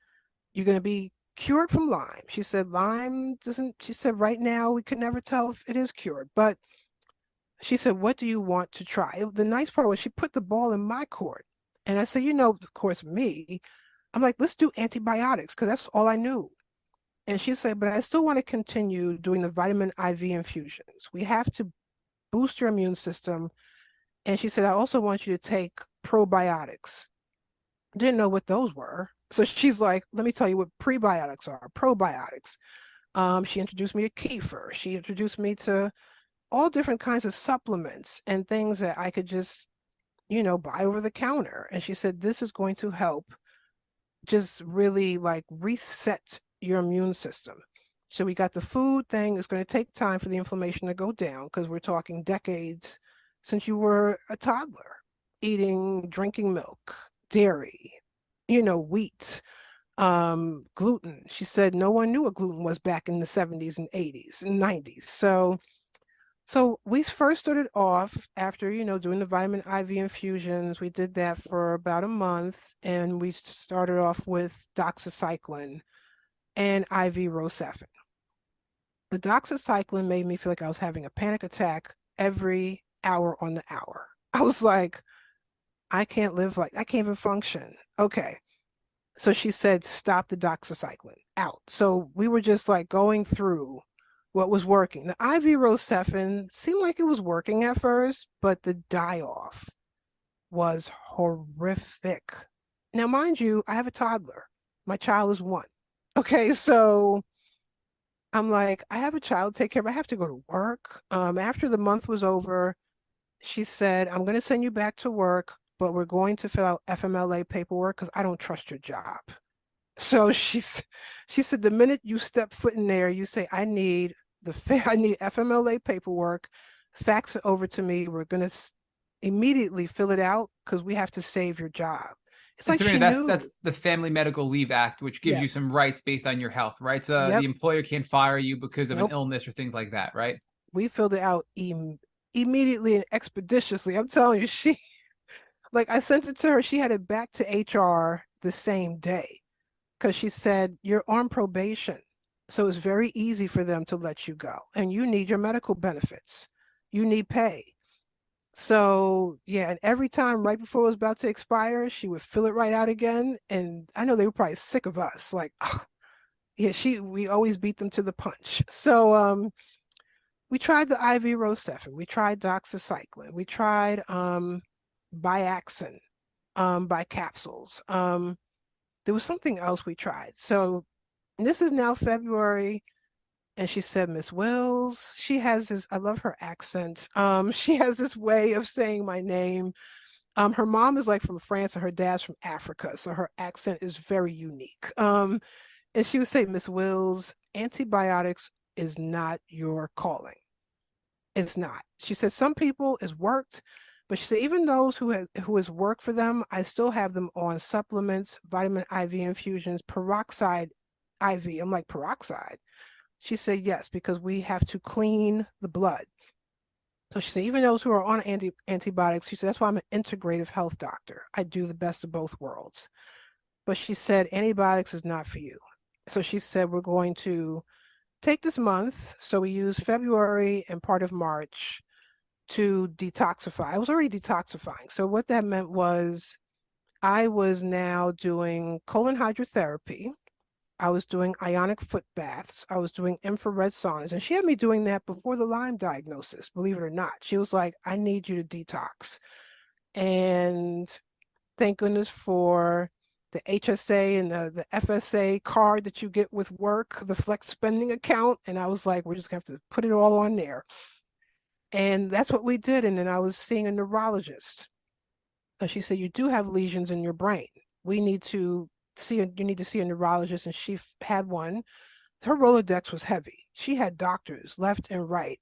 you're going to be cured from Lyme. She said, Lyme doesn't, she said, right now we could never tell if it is cured, but she said, what do you want to try? The nice part was she put the ball in my court. And I said, of course, me, I'm like, let's do antibiotics because that's all I knew. And she said, but I still want to continue doing the vitamin IV infusions. We have to boost your immune system. And she said, I also want you to take probiotics. Didn't know what those were. So she's like, let me tell you what prebiotics are, probiotics. She introduced me to kefir. She introduced me to all different kinds of supplements and things that I could just, buy over the counter. And she said, this is going to help just really like reset your immune system. So we got the food thing. It's going to take time for the inflammation to go down because we're talking decades since you were a toddler, drinking milk, dairy, wheat, gluten. She said no one knew what gluten was back in the 70s and 80s and 90s. So we first started off after, doing the vitamin IV infusions. We did that for about a month, and we started off with doxycycline and IV Rocephin. The doxycycline made me feel like I was having a panic attack every hour on the hour. I was like, I can't even function. Okay. So she said, stop the doxycycline out. So we were just like going through what was working. The IV Rocephin seemed like it was working at first, but the die-off was horrific. Now, mind you, I have a toddler. My child is 1. Okay, so I'm like, I have a child to take care of. I have to go to work. After the month was over, she said, I'm going to send you back to work, but we're going to fill out FMLA paperwork because I don't trust your job. So she said, the minute you step foot in there, you say, I need FMLA paperwork, fax it over to me. We're going to immediately fill it out because we have to save your job. It's And like Serena, she that's knew. that's the Family Medical Leave Act, which gives Yeah. you some rights based on your health, right? So the Yep. employer can't fire you because of an Nope. illness or things like that, right? We filled it out immediately and expeditiously. I'm telling you, like I sent it to her. She had it back to HR the same day because she said, you're on probation. So it's very easy for them to let you go. And you need your medical benefits. You need pay. So yeah, and every time right before it was about to expire, she would fill it right out again. And I know they were probably sick of us. Like, yeah, we always beat them to the punch. So we tried the IV Rocephin, we tried doxycycline, we tried Biaxin by capsules. There was something else we tried. So this is now February, and she said, Miss Wills, she has this, I love her accent. She has this way of saying my name. Her mom is like from France and her dad's from Africa, so her accent is very unique. And she would say, Miss Wills, antibiotics is not your calling. It's not. She said some people it's worked, but she said even those who has worked for them, I still have them on supplements, vitamin IV infusions, peroxide IV. I'm like, peroxide? She said yes, because we have to clean the blood. So she said even those who are on antibiotics, she said that's why I'm an integrative health doctor. I do the best of both worlds. But she said antibiotics is not for you. So she said we're going to take this month. So we use February and part of March to detoxify. I was already detoxifying. So what that meant was I was now doing colon hydrotherapy. I was doing ionic foot baths. I was doing infrared saunas. And she had me doing that before the Lyme diagnosis, believe it or not. She was like, I need you to detox. And thank goodness for the HSA and the FSA card that you get with work, the flex spending account. And I was like, we're just going to have to put it all on there. And that's what we did. And then I was seeing a neurologist. And she said, you do have lesions in your brain. You need to see a neurologist. And she had one. Her Rolodex was heavy. She had doctors left and right.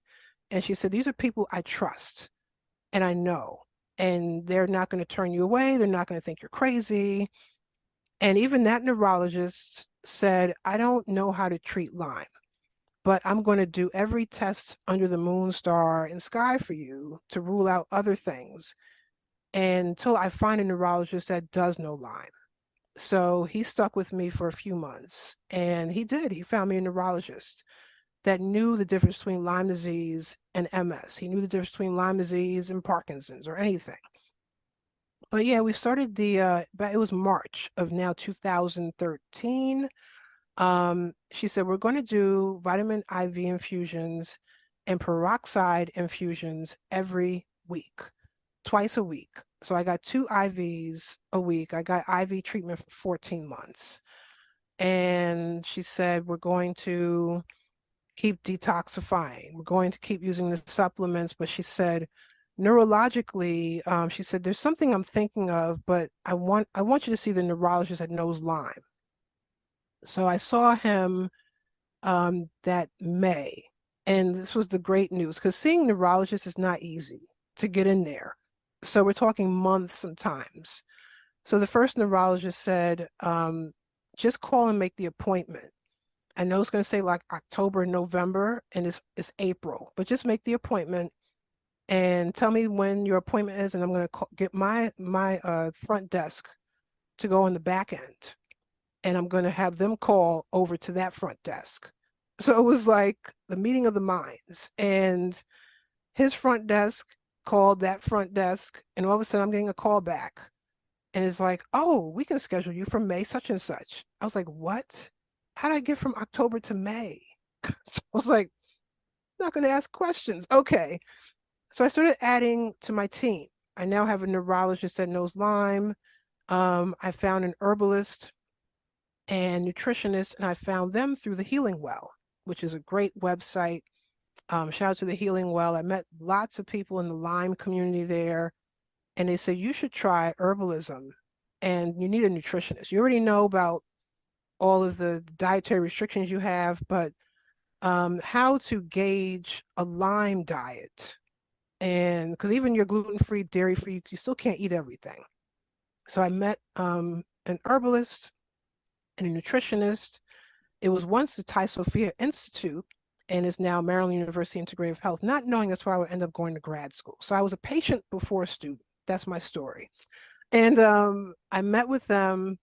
And she said, these are people I trust and I know. And they're not going to turn you away. They're not going to think you're crazy. And even that neurologist said, I don't know how to treat Lyme, but I'm going to do every test under the moon, star, and sky for you to rule out other things until I find a neurologist that does know Lyme. So he stuck with me for a few months, and he did. He found me a neurologist that knew the difference between Lyme disease and MS. He knew the difference between Lyme disease and Parkinson's or anything. But yeah, we started but it was March of now 2013. She said, we're going to do vitamin IV infusions and peroxide infusions every week, twice a week. So I got 2 IVs a week. I got IV treatment for 14 months. And she said, we're going to keep detoxifying. We're going to keep using the supplements. But she said, neurologically, she said, there's something I'm thinking of, but I want you to see the neurologist that knows Lyme. So I saw him that May. And this was the great news because seeing neurologists is not easy to get in there. So we're talking months sometimes. So the first neurologist said, just call and make the appointment. I know it's going to say like October, November, and it's April, but just make the appointment and tell me when your appointment is, and I'm going to get my front desk to go on the back end, and I'm going to have them call over to that front desk. So it was like the meeting of the minds, and his front desk called that front desk, and all of a sudden I'm getting a call back, and it's like, oh, we can schedule you for May such and such. I was like, what? How did I get from October to May? So I was like, not going to ask questions. Okay. So I started adding to my team. I now have a neurologist that knows Lyme. I found an herbalist and nutritionist, and I found them through the Healing Well, which is a great website. Shout out to the Healing Well. I met lots of people in the Lyme community there, and they said, you should try herbalism, and you need a nutritionist. You already know about all of the dietary restrictions you have, but how to gauge a Lyme diet. And because even your gluten-free, dairy-free, you still can't eat everything. So I met an herbalist and a nutritionist. It was once the Thai Sophia Institute and is now Maryland University Integrative Health, not knowing that's where I would end up going to grad school. So I was a patient before a student. That's my story. And I met with them.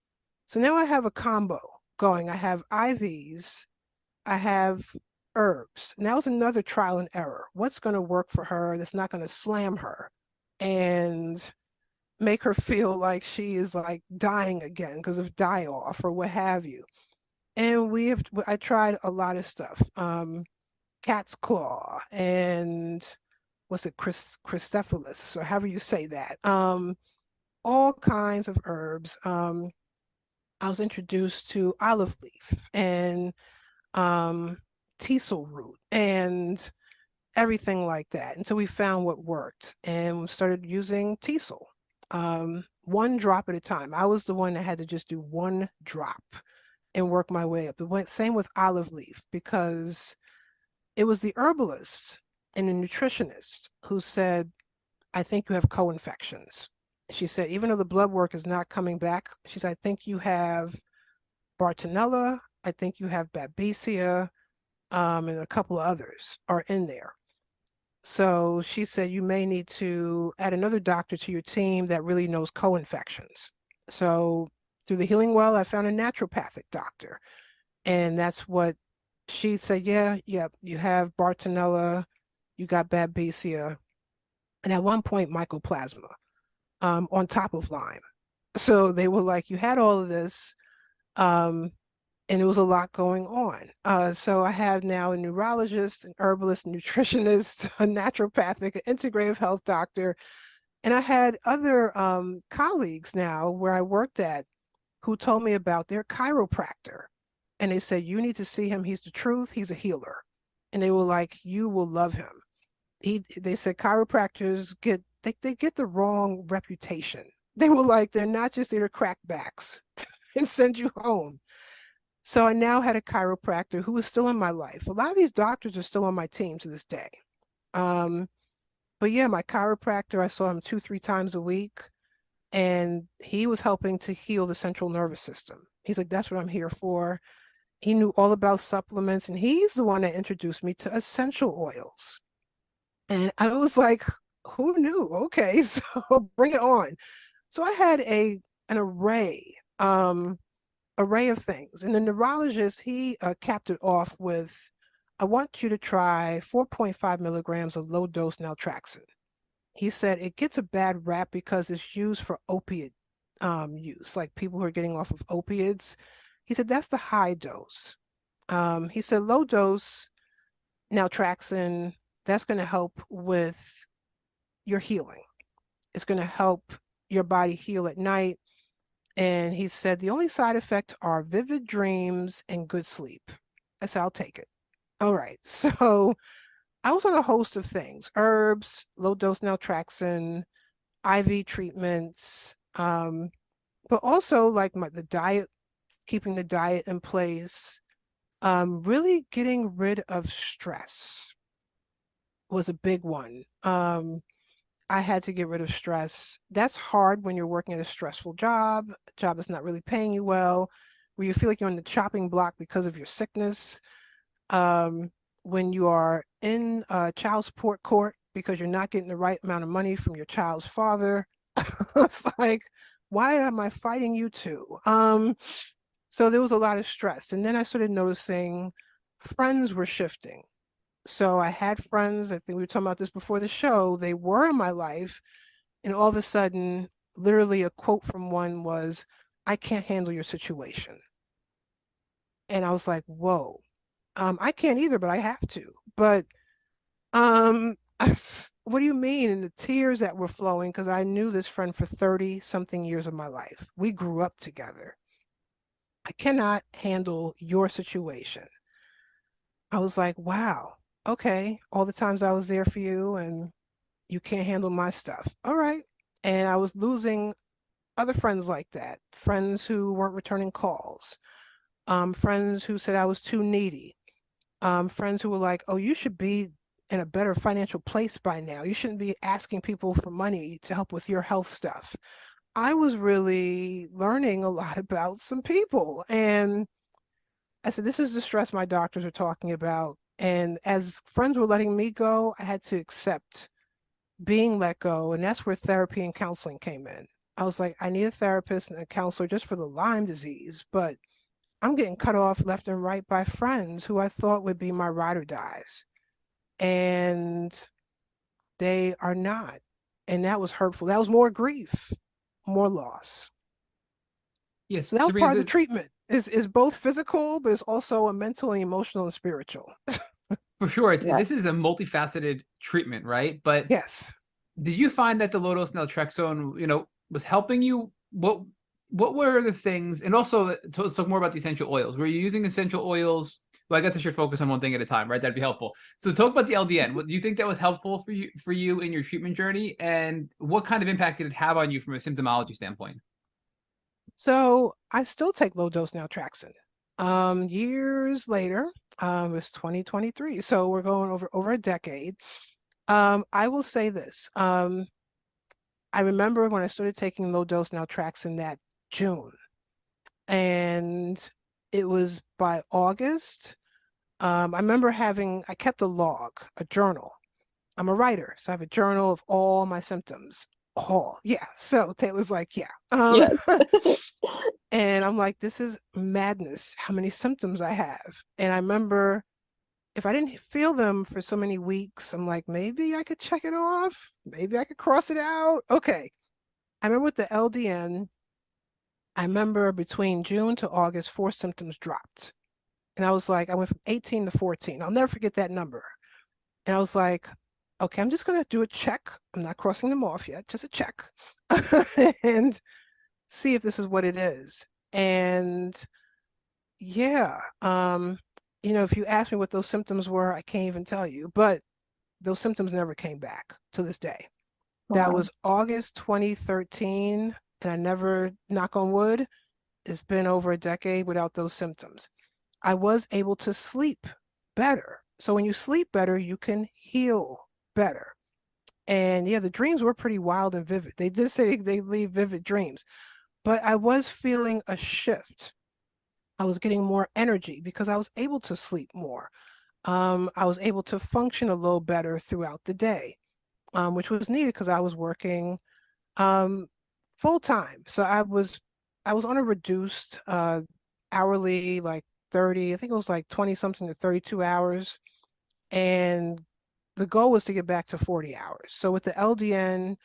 So now I have a combo going. I have IVs, I have herbs. And that was another trial and error. What's going to work for her that's not going to slam her and make her feel like she is like dying again because of die off or what have you. And I tried a lot of stuff. Cat's claw and what's it, Christopherus, or however you say that. All kinds of herbs. I was introduced to olive leaf and teasel root and everything like that until we found what worked and we started using teasel, 1 drop at a time. I was the one that had to just do 1 drop and work my way up. Same with olive leaf, because it was the herbalist and the nutritionist who said, I think you have co-infections. She said, even though the blood work is not coming back, she said, I think you have Bartonella, I think you have Babesia, and a couple of others are in there. So she said, you may need to add another doctor to your team that really knows co-infections. So through the Healing Well, I found a naturopathic doctor. And that's what she said, yeah, you have Bartonella, you got Babesia, and at one point, mycoplasma. On top of Lyme. So they were like, you had all of this, and it was a lot going on. So I have now a neurologist, an herbalist, nutritionist, a naturopathic, an integrative health doctor, and I had other colleagues now where I worked at who told me about their chiropractor. And they said, you need to see him. He's the truth. He's a healer. And they were like, you will love him. They said chiropractors get the wrong reputation. They were like, they're not just there to crack backs and send you home. So I now had a chiropractor who is still in my life. A lot of these doctors are still on my team to this day. But yeah, my chiropractor, I saw him 2-3 times a week, and he was helping to heal the central nervous system. He's like, that's what I'm here for. He knew all about supplements, and he's the one that introduced me to essential oils. And I was like, who knew? Okay, so bring it on. So I had an array of things. And the neurologist, he capped it off with, I want you to try 4.5 milligrams of low dose naltrexone. He said it gets a bad rap because it's used for opiate use, like people who are getting off of opiates. He said that's the high dose. He said low dose naltrexone that's going to help with your healing. It's going to help your body heal at night. And he said the only side effect are vivid dreams and good sleep. I said, I'll take it. All right. So I was on a host of things, herbs, low dose naltrexone, IV treatments, but also like the diet, keeping the diet in place, really getting rid of stress was a big one. I had to get rid of stress. That's hard when you're working at a stressful job, a job that's not really paying you well, where you feel like you're on the chopping block because of your sickness. When you are in child support court because you're not getting the right amount of money from your child's father. It's like, why am I fighting you two? So there was a lot of stress. And then I started noticing friends were shifting. So I had friends, I think we were talking about this before the show, they were in my life. And all of a sudden, literally a quote from one was, I can't handle your situation. And I was like, whoa, I can't either, but I have to. But what do you mean? And the tears that were flowing, because I knew this friend for 30 something years of my life. We grew up together. I cannot handle your situation. I was like, wow, okay. All the times I was there for you and you can't handle my stuff. All right. And I was losing other friends like that, friends who weren't returning calls, friends who said I was too needy, friends who were like, oh, you should be in a better financial place by now. You shouldn't be asking people for money to help with your health stuff. I was really learning a lot about some people. And I said, this is the stress my doctors are talking about. And as friends were letting me go, I had to accept being let go. And that's where therapy and counseling came in. I was like, I need a therapist and a counselor just for the Lyme disease, but I'm getting cut off left and right by friends who I thought would be my ride or dies. And they are not. And that was hurtful. That was more grief, more loss. Yes, So that was Serena, part of the treatment. Is both physical, but it's also a mental and emotional and spiritual. for sure. Yeah. This is a multifaceted treatment, right? But Yes. did you find that the low dose naltrexone, was helping you? What were the things? And also, let's talk more about the essential oils. Were you using essential oils? Well, I guess I should focus on one thing at a time, right? That'd be helpful. So, talk about the LDN. What do you think that was helpful for you in your treatment journey, and what kind of impact did it have on you from a symptomology standpoint? So I still take low dose naltrexone. Years later, it's 2023. So we're going over a decade. I will say this. I remember when I started taking low dose naltrexone that June, and it was by August. I remember I kept a log, a journal. I'm a writer, so I have a journal of all my symptoms. All, yeah. So Taylor's like, yeah. Yes. And I'm like, this is madness, how many symptoms I have. And I remember if I didn't feel them for so many weeks, I'm like, maybe I could check it off. Maybe I could cross it out. Okay. I remember with the LDN, I remember between June to August, 4 symptoms dropped. And I was like, I went from 18 to 14. I'll never forget that number. And I was like, okay, I'm just going to do a check. I'm not crossing them off yet, just a check and see if this is what it is. And yeah, if you ask me what those symptoms were, I can't even tell you, but those symptoms never came back to this day. That Wow. was August 2013, and I never, knock on wood, it's been over a decade without those symptoms. I was able to sleep better. So when you sleep better, you can heal better. And yeah, the dreams were pretty wild and vivid. They did say they leave vivid dreams, but I was feeling a shift. I was getting more energy because I was able to sleep more. I was able to function a little better throughout the day, which was needed because I was working um, full time. So I was on a reduced hourly, like 30, I think it was like 20 something to 32 hours. And the goal was to get back to 40 hours. So with the LDN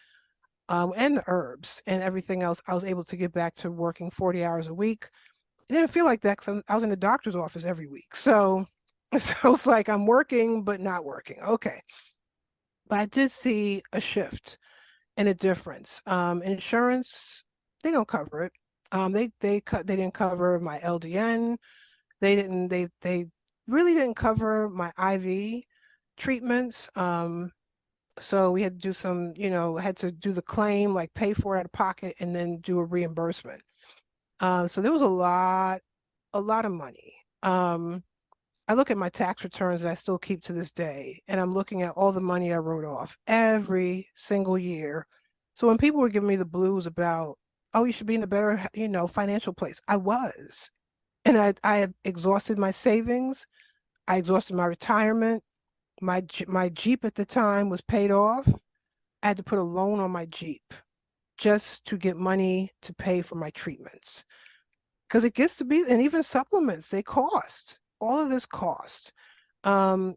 and the herbs and everything else, I was able to get back to working 40 hours a week. It didn't feel like that because I was in the doctor's office every week. So, so it's like I'm working, but not working. Okay. But I did see a shift and a difference. Insurance, they don't cover it. They didn't cover my LDN. They really didn't cover my IV treatments. So we had to do some, had to do the claim, like pay for it out of pocket and then do a reimbursement. So there was a lot of money. I look at my tax returns that I still keep to this day, and I'm looking at all the money I wrote off every single year. So when people were giving me the blues about, oh, you should be in a better, financial place, I was. And I have exhausted my savings. I exhausted my retirement. My Jeep at the time was paid off. I had to put a loan on my Jeep just to get money to pay for my treatments. Because it gets to be, and even supplements, they cost. All of this cost. Um,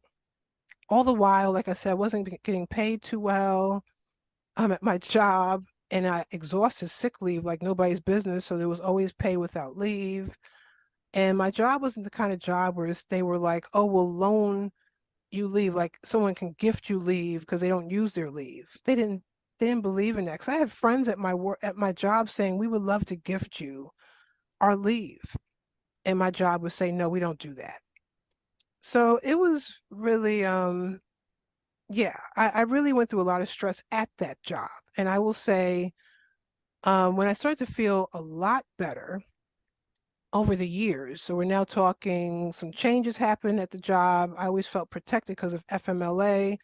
all the while, like I said, I wasn't getting paid too well. I'm at my job and I exhausted sick leave like nobody's business. So there was always pay without leave. And my job wasn't the kind of job where they were like, oh, we'll loan you leave, like someone can gift you leave because they don't use their leave. They didn't believe in that. Because I had friends at my job saying we would love to gift you our leave. And my job would say, no, we don't do that. So it was really yeah, I really went through a lot of stress at that job. And I will say, when I started to feel a lot better over the years, so we're now talking some changes happened at the job. I always felt protected because of FMLA,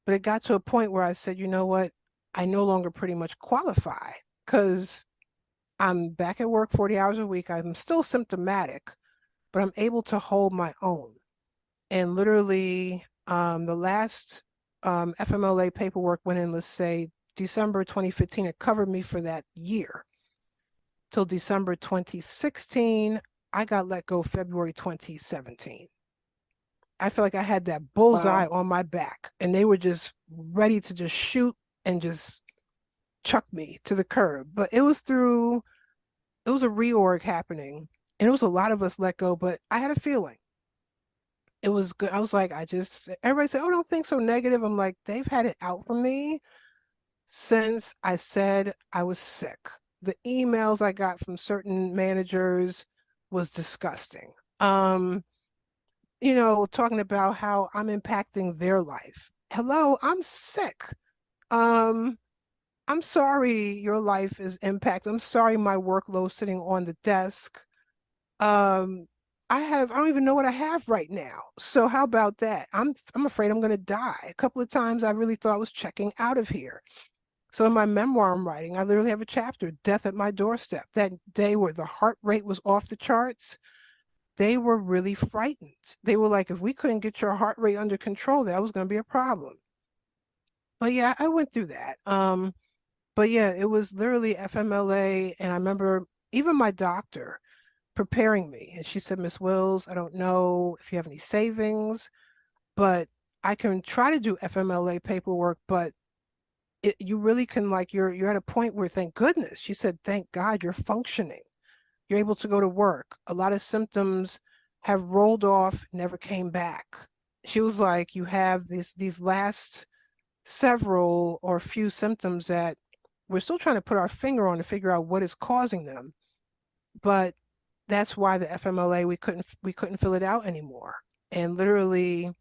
but it got to a point where I said, you know what? I no longer pretty much qualify because I'm back at work 40 hours a week. I'm still symptomatic, but I'm able to hold my own. And literally, the last FMLA paperwork went in, let's say December 2015. It covered me for that year till December 2016. I got let go February 2017. I feel like I had that bullseye Wow. on my back, and they were just ready to just shoot and just chuck me to the curb. But it was a reorg happening, and it was a lot of us let go, but I had a feeling it was good. I was like, everybody said, oh, don't think so negative. I'm like, they've had it out for me since I said I was sick. The emails I got from certain managers was disgusting. Talking about how I'm impacting their life. Hello, I'm sick. Um, I'm sorry your life is impacted. I'm sorry my workload sitting on the desk. Um, I don't even know what I have right now. So how about that? I'm afraid I'm gonna die. A couple of times I really thought I was checking out of here. So in my memoir I'm writing, I literally have a chapter, Death at My Doorstep. That day where the heart rate was off the charts, they were really frightened. They were like, if we couldn't get your heart rate under control, that was gonna be a problem. But yeah, I went through that. But yeah, it was literally FMLA, and I remember even my doctor preparing me. And she said, Miss Wills, I don't know if you have any savings, but I can try to do FMLA paperwork, but you really can, like, you're at a point where, thank goodness. She said, thank God you're functioning. You're able to go to work. A lot of symptoms have rolled off, never came back. She was like, you have these last several or few symptoms that we're still trying to put our finger on to figure out what is causing them. But that's why the FMLA we couldn't fill it out anymore. And literally,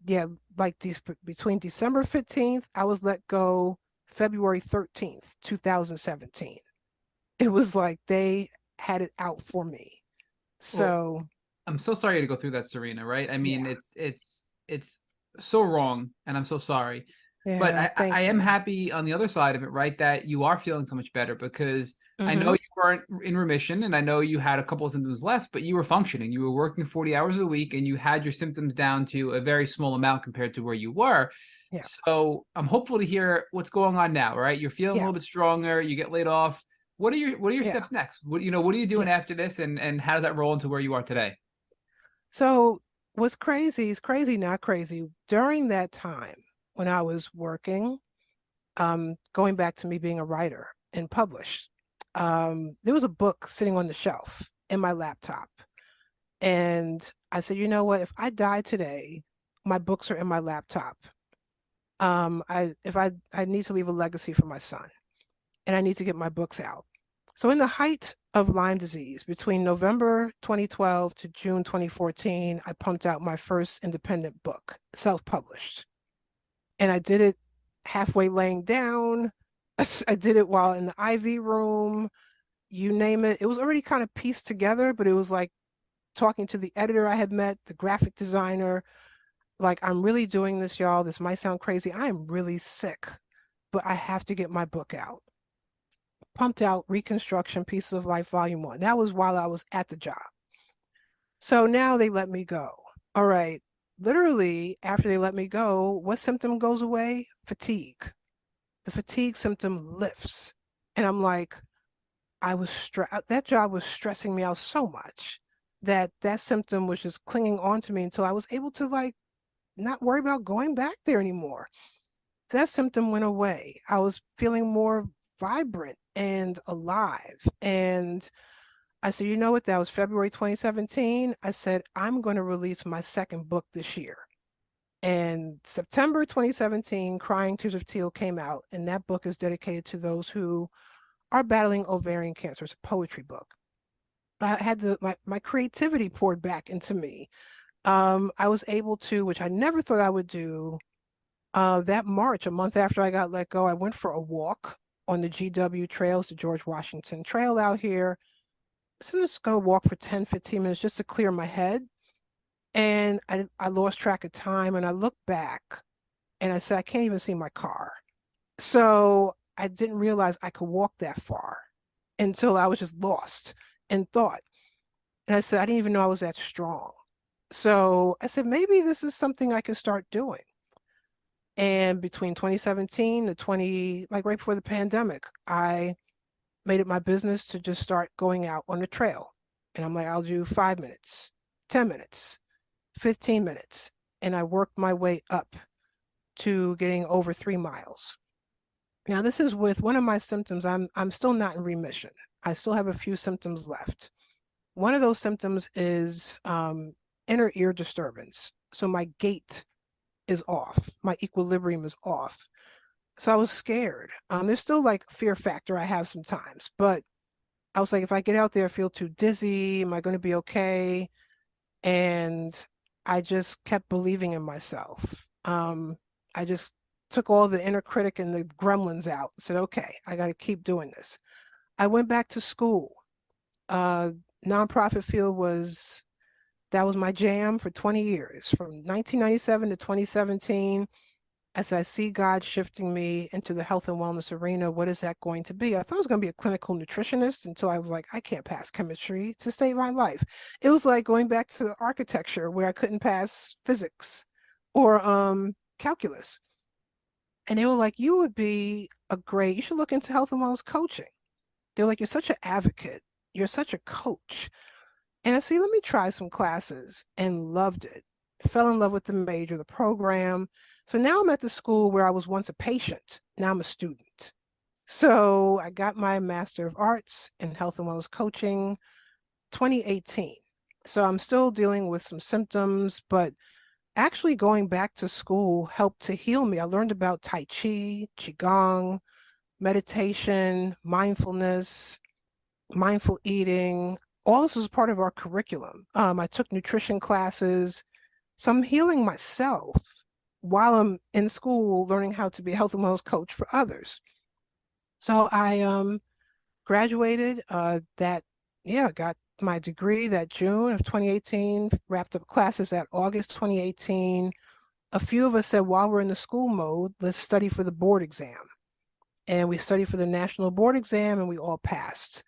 yeah, like these between December 15th, I was let go February 13th, 2017. It was like they had it out for me. Well, So I'm so sorry to go through that, Serena, right? I mean, yeah, it's so wrong, and I'm so sorry. But yeah, I thank am you. happy on the other side of it, right? That you are feeling so much better because I know Mm-hmm. you weren't in remission and I know you had a couple of symptoms left, but you were functioning. You were working 40 hours a week and you had your symptoms down to a very small amount compared to where you were. Yeah, So I'm hopeful to hear what's going on now, right? You're feeling a yeah, little bit stronger, you get laid off. What are your yeah, steps next? What are you doing yeah. after this and how does that roll into where you are today? So what's crazy is crazy, not crazy. During that time when I was working, going back to me being a writer and published, there was a book sitting on the shelf in my laptop. And I said, you know what? If I die today, my books are in my laptop. I need to leave a legacy for my son, and I need to get my books out. So in the height of Lyme disease, between November 2012 to June 2014, I pumped out my first independent book, self-published. And I did it halfway laying down. I did it while in the IV room, you name it. It was already kind of pieced together, but it was like talking to the editor I had met, the graphic designer, like, I'm really doing this, y'all. This might sound crazy. I am really sick, but I have to get my book out. Pumped out Reconstruction Pieces of Life, Volume 1. That was while I was at the job. So now they let me go. All right. Literally, after they let me go, what symptom goes away? Fatigue. The fatigue symptom lifts. And I'm like, that job was stressing me out so much that that symptom was just clinging on to me until I was able to like not worry about going back there anymore. That symptom went away. I was feeling more vibrant and alive. And I said, you know what? That was February 2017. I said, I'm going to release my second book this year. And September 2017, Crying Tears of Teal came out. And that book is dedicated to those who are battling ovarian cancer. It's a poetry book. I had my creativity poured back into me. I was able to, which I never thought I would do, that March, a month after I got let go, I went for a walk on the GW trails, the George Washington Trail out here. So I'm just going to walk for 10, 15 minutes just to clear my head. And I lost track of time and I looked back and I said, I can't even see my car. So I didn't realize I could walk that far until I was just lost in thought. And I said, I didn't even know I was that strong. So I said, maybe this is something I can start doing. And between 2017 to like right before the pandemic, I made it my business to just start going out on the trail. And I'm like, I'll do 5 minutes, 10 minutes, 15 minutes. And I worked my way up to getting over 3 miles. Now, this is with one of my symptoms. I'm still not in remission. I still have a few symptoms left. One of those symptoms is inner ear disturbance. So my gait is off. My equilibrium is off. So I was scared. There's still like fear factor I have sometimes, but I was like, if I get out there, I feel too dizzy. Am I going to be okay? And I just kept believing in myself. I just took all the inner critic and the gremlins out and said, okay, I got to keep doing this. I went back to school. Nonprofit field that was my jam for 20 years, from 1997 to 2017. As I see God shifting me into the health and wellness arena, what is that going to be? I thought I was going to be a clinical nutritionist until I was like, I can't pass chemistry to save my life. It was like going back to architecture where I couldn't pass physics or calculus. And they were like, you should look into health and wellness coaching. They're like, you're such an advocate. You're such a coach. And I said, let me try some classes, and loved it. Fell in love with the major, the program. So now I'm at the school where I was once a patient. Now I'm a student. So I got my Master of Arts in Health and Wellness Coaching 2018. So I'm still dealing with some symptoms, but actually going back to school helped to heal me. I learned about Tai Chi, Qigong, meditation, mindfulness, mindful eating. All this was part of our curriculum. I took nutrition classes. So I'm healing myself while I'm in school learning how to be a health and wellness coach for others. So I graduated got my degree that June of 2018, wrapped up classes that August 2018. A few of us said, while we're in the school mode, let's study for the board exam. And we studied for the national board exam and we all passed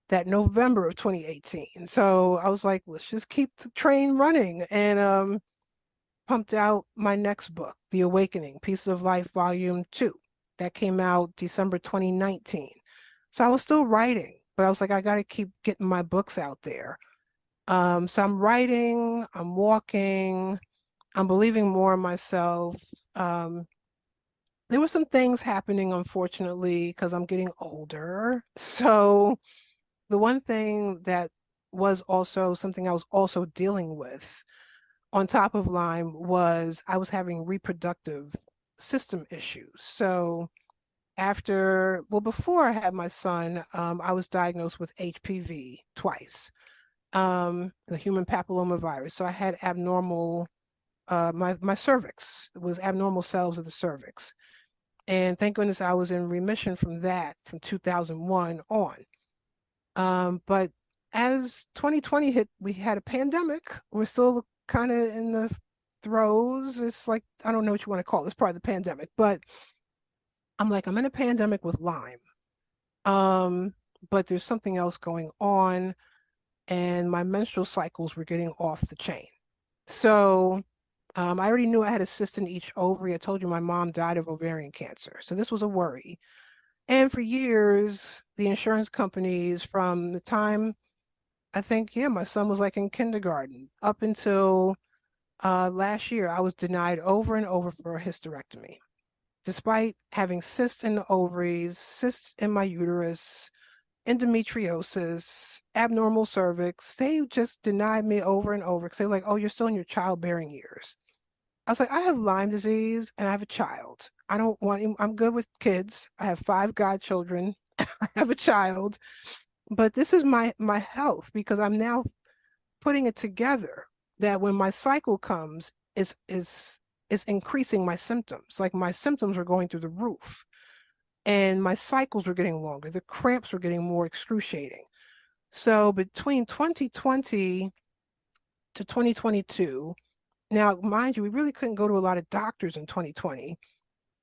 that November of 2018. So I was like, let's just keep the train running. And pumped out my next book, The Awakening, Pieces of Life, Volume 2. That came out December 2019. So I was still writing, but I was like, I got to keep getting my books out there. So I'm writing, I'm walking, I'm believing more in myself. There were some things happening, unfortunately, because I'm getting older. So the one thing that was also something I was also dealing with on top of Lyme was I was having reproductive system issues. So before I had my son, I was diagnosed with HPV twice, the human papillomavirus. So I had abnormal, my cervix was abnormal cells of the cervix. And thank goodness I was in remission from that from 2001 on. But as 2020 hit, we had a pandemic. We're still kind of in the throes. It's like, I don't know what you want to call it. It's part of the pandemic, but I'm in a pandemic with Lyme. But there's something else going on, and my menstrual cycles were getting off the chain. So I already knew I had a cyst in each ovary. I told you my mom died of ovarian cancer. So this was a worry. And for years, the insurance companies, from the time I think, yeah, my son was like in kindergarten up until last year, I was denied over and over for a hysterectomy. Despite having cysts in the ovaries, cysts in my uterus, endometriosis, abnormal cervix, they just denied me over and over because they're like, oh, you're still in your childbearing years. I was like, I have Lyme disease and I have a child. I don't want him. I'm good with kids. I have 5 godchildren. I have a child, but this is my health, because I'm now putting it together that when my cycle comes, is increasing my symptoms. Like my symptoms were going through the roof, and my cycles were getting longer. The cramps were getting more excruciating. So between 2020 to 2022, now mind you, we really couldn't go to a lot of doctors in 2020.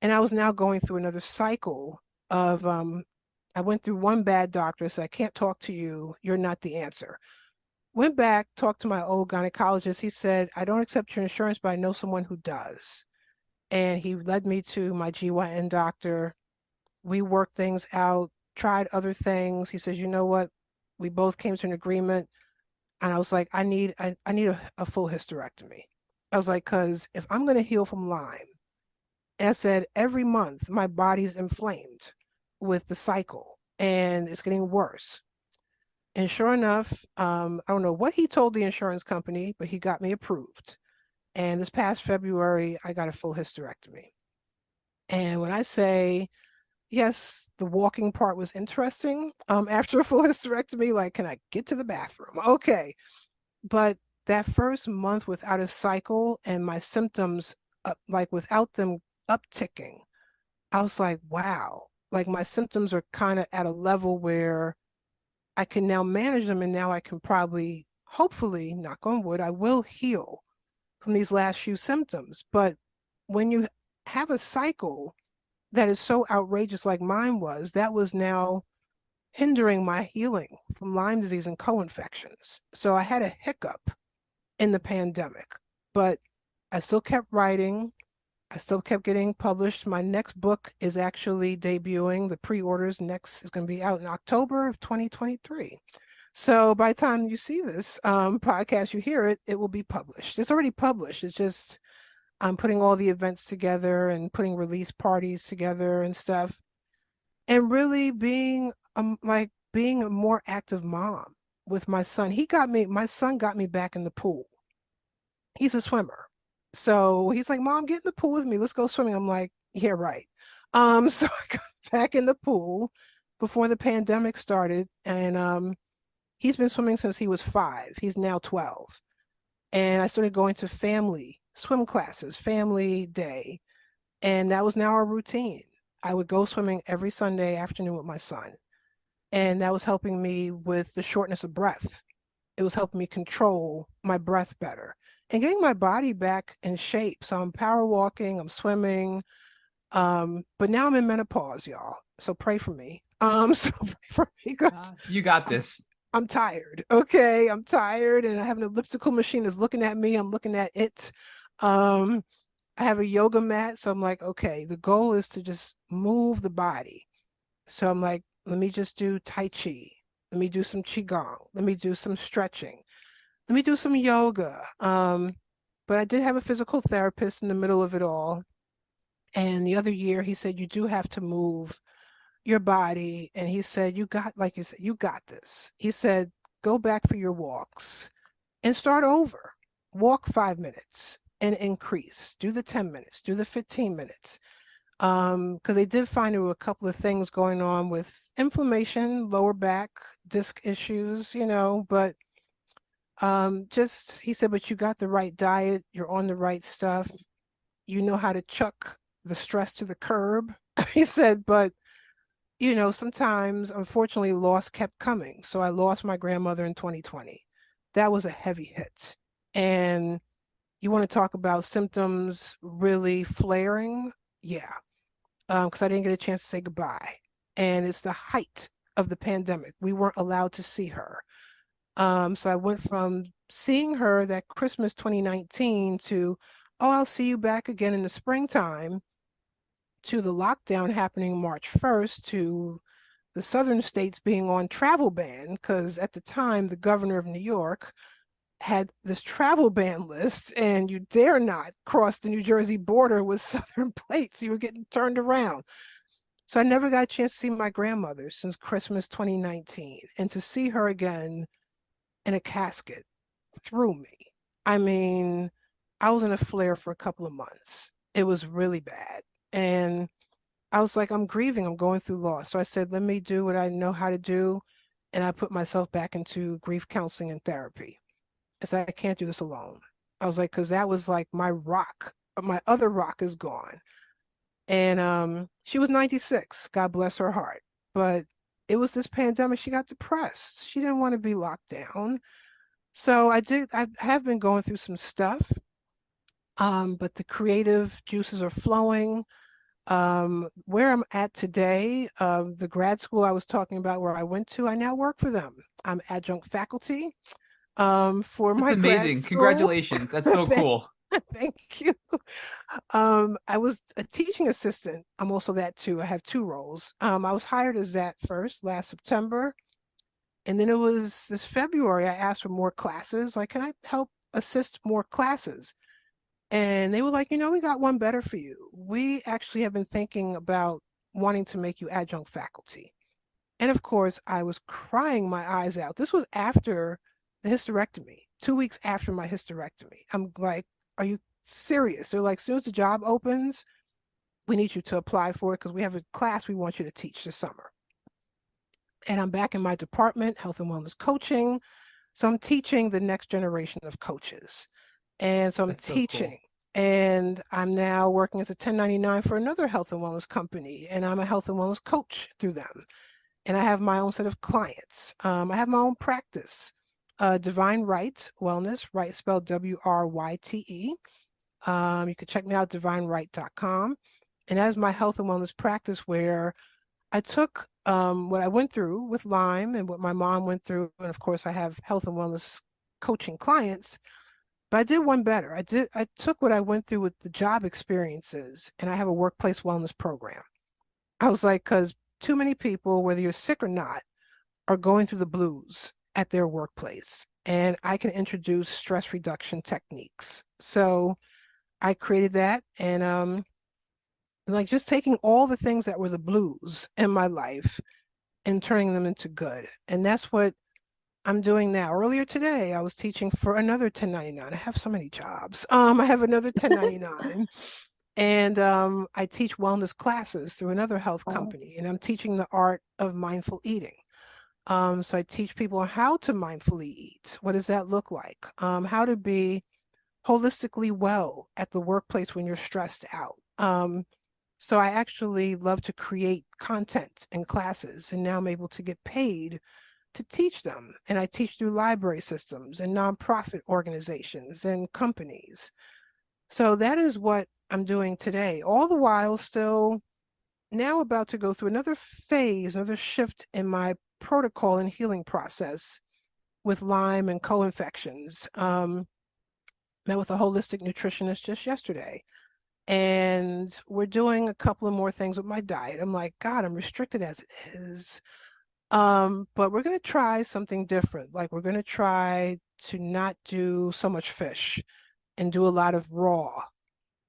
And I was now going through another cycle of I went through one bad doctor, so I can't talk to you. You're not the answer. Went back, talked to my old gynecologist. He said, I don't accept your insurance, but I know someone who does. And he led me to my GYN doctor. We worked things out, tried other things. He says, you know what? We both came to an agreement. And I was like, I need a full hysterectomy. I was like, because if I'm going to heal from Lyme, and I said, every month my body's inflamed with the cycle and it's getting worse. And sure enough, I don't know what he told the insurance company, but he got me approved. And this past February, I got a full hysterectomy. And when I say, yes, the walking part was interesting, after a full hysterectomy, like, can I get to the bathroom? Okay. But that first month without a cycle and my symptoms, like without them upticking, I was like, wow, like my symptoms are kind of at a level where I can now manage them. And now I can probably, hopefully, knock on wood, I will heal from these last few symptoms. But when you have a cycle that is so outrageous like mine was, that was now hindering my healing from Lyme disease and co-infections. So I had a hiccup in the pandemic, but I still kept writing. I still kept getting published. My next book is actually debuting. The pre-orders next is going to be out in October of 2023. So by the time you see this podcast, you hear it, it will be published. It's already published. It's just I'm putting all the events together and putting release parties together and stuff, and really being being a more active mom with my son. My son got me back in the pool. He's a swimmer. So he's like, Mom, get in the pool with me. Let's go swimming. I'm like, yeah, right. So I got back in the pool before the pandemic started. And he's been swimming since he was 5. He's now 12. And I started going to family swim classes, family day. And that was now our routine. I would go swimming every Sunday afternoon with my son. And that was helping me with the shortness of breath. It was helping me control my breath better and getting my body back in shape. So I'm power walking, I'm swimming. But now I'm in menopause, y'all. So pray for me. So pray for me, because you got this. I'm tired. Okay. I'm tired, and I have an elliptical machine that's looking at me. I'm looking at it. I have a yoga mat. So I'm like, okay, the goal is to just move the body. So I'm like, let me just do Tai Chi. Let me do some Qigong. Let me do some stretching. Let me do some yoga. But I did have a physical therapist in the middle of it all. And the other year he said, you do have to move your body. And he said, like you said, you got this. He said, go back for your walks and start over. Walk 5 minutes, and increase. Do the 10 minutes, do the 15 minutes. Because they did find there were a couple of things going on with inflammation, lower back, disc issues, but just he said, but you got the right diet, you're on the right stuff, you know how to chuck the stress to the curb. He said, but sometimes unfortunately loss kept coming. So I lost my grandmother in 2020. That was a heavy hit. And you want to talk about symptoms really flaring? Yeah. Because I didn't get a chance to say goodbye. And it's the height of the pandemic. We weren't allowed to see her. So I went from seeing her that Christmas 2019 to, oh, I'll see you back again in the springtime, to the lockdown happening March 1st, to the southern states being on travel ban, because at the time, the governor of New York had this travel ban list, and you dare not cross the New Jersey border with southern plates. You were getting turned around. So I never got a chance to see my grandmother since Christmas 2019. And to see her again in a casket threw me. I mean, I was in a flare for a couple of months. It was really bad. And I was like, I'm grieving, I'm going through loss. So I said, let me do what I know how to do. And I put myself back into grief counseling and therapy. I said, I can't do this alone. I was like, because that was like my rock. My other rock is gone. And she was 96, God bless her heart. But it was this pandemic, she got depressed. She didn't want to be locked down. So I have been going through some stuff, but the creative juices are flowing. Where I'm at today, the grad school I was talking about where I went to, I now work for them. I'm adjunct faculty for That's my grad amazing. school. Congratulations. That's so Thank, cool. thank you. I was a teaching assistant. I'm also that too. I have two roles. I was hired as that first last September. And then it was this February, I asked for more classes. Like, can I help assist more classes? And they were like, we got one better for you. We actually have been thinking about wanting to make you adjunct faculty. And of course, I was crying my eyes out. This was after the hysterectomy, 2 weeks after my hysterectomy. I'm like, are you serious? They're like, as soon as the job opens, we need you to apply for it because we have a class we want you to teach this summer. And I'm back in my department, health and wellness coaching. So I'm teaching the next generation of coaches. And so I'm That's so cool. teaching. And I'm now working as a 1099 for another health and wellness company. And I'm a health and wellness coach through them. And I have my own set of clients. I have my own practice, Divine Wryte Wellness, Wryte spelled Wryte. You can check me out, divinewryte.com. And that is my health and wellness practice where I took what I went through with Lyme and what my mom went through. And of course, I have health and wellness coaching clients. But I did one better. I took what I went through with the job experiences and I have a workplace wellness program. I was like, because too many people, whether you're sick or not, are going through the blues at their workplace. And I can introduce stress reduction techniques. So I created that and like just taking all the things that were the blues in my life and turning them into good. And that's what I'm doing now. Earlier today, I was teaching for another 1099. I have so many jobs. I have another 1099. And I teach wellness classes through another health Oh, company, and I'm teaching the art of mindful eating. So I teach people how to mindfully eat. What does that look like? How to be holistically well at the workplace when you're stressed out. So I actually love to create content and classes, and now I'm able to get paid to teach them. And I teach through library systems and nonprofit organizations and companies. So that is what I'm doing today, all the while still now about to go through another phase, another shift in my protocol and healing process with Lyme and co-infections. Met with a holistic nutritionist just yesterday. And we're doing a couple of more things with my diet. I'm like, God, I'm restricted as it is. But we're going to try something different. Like we're going to try to not do so much fish and do a lot of raw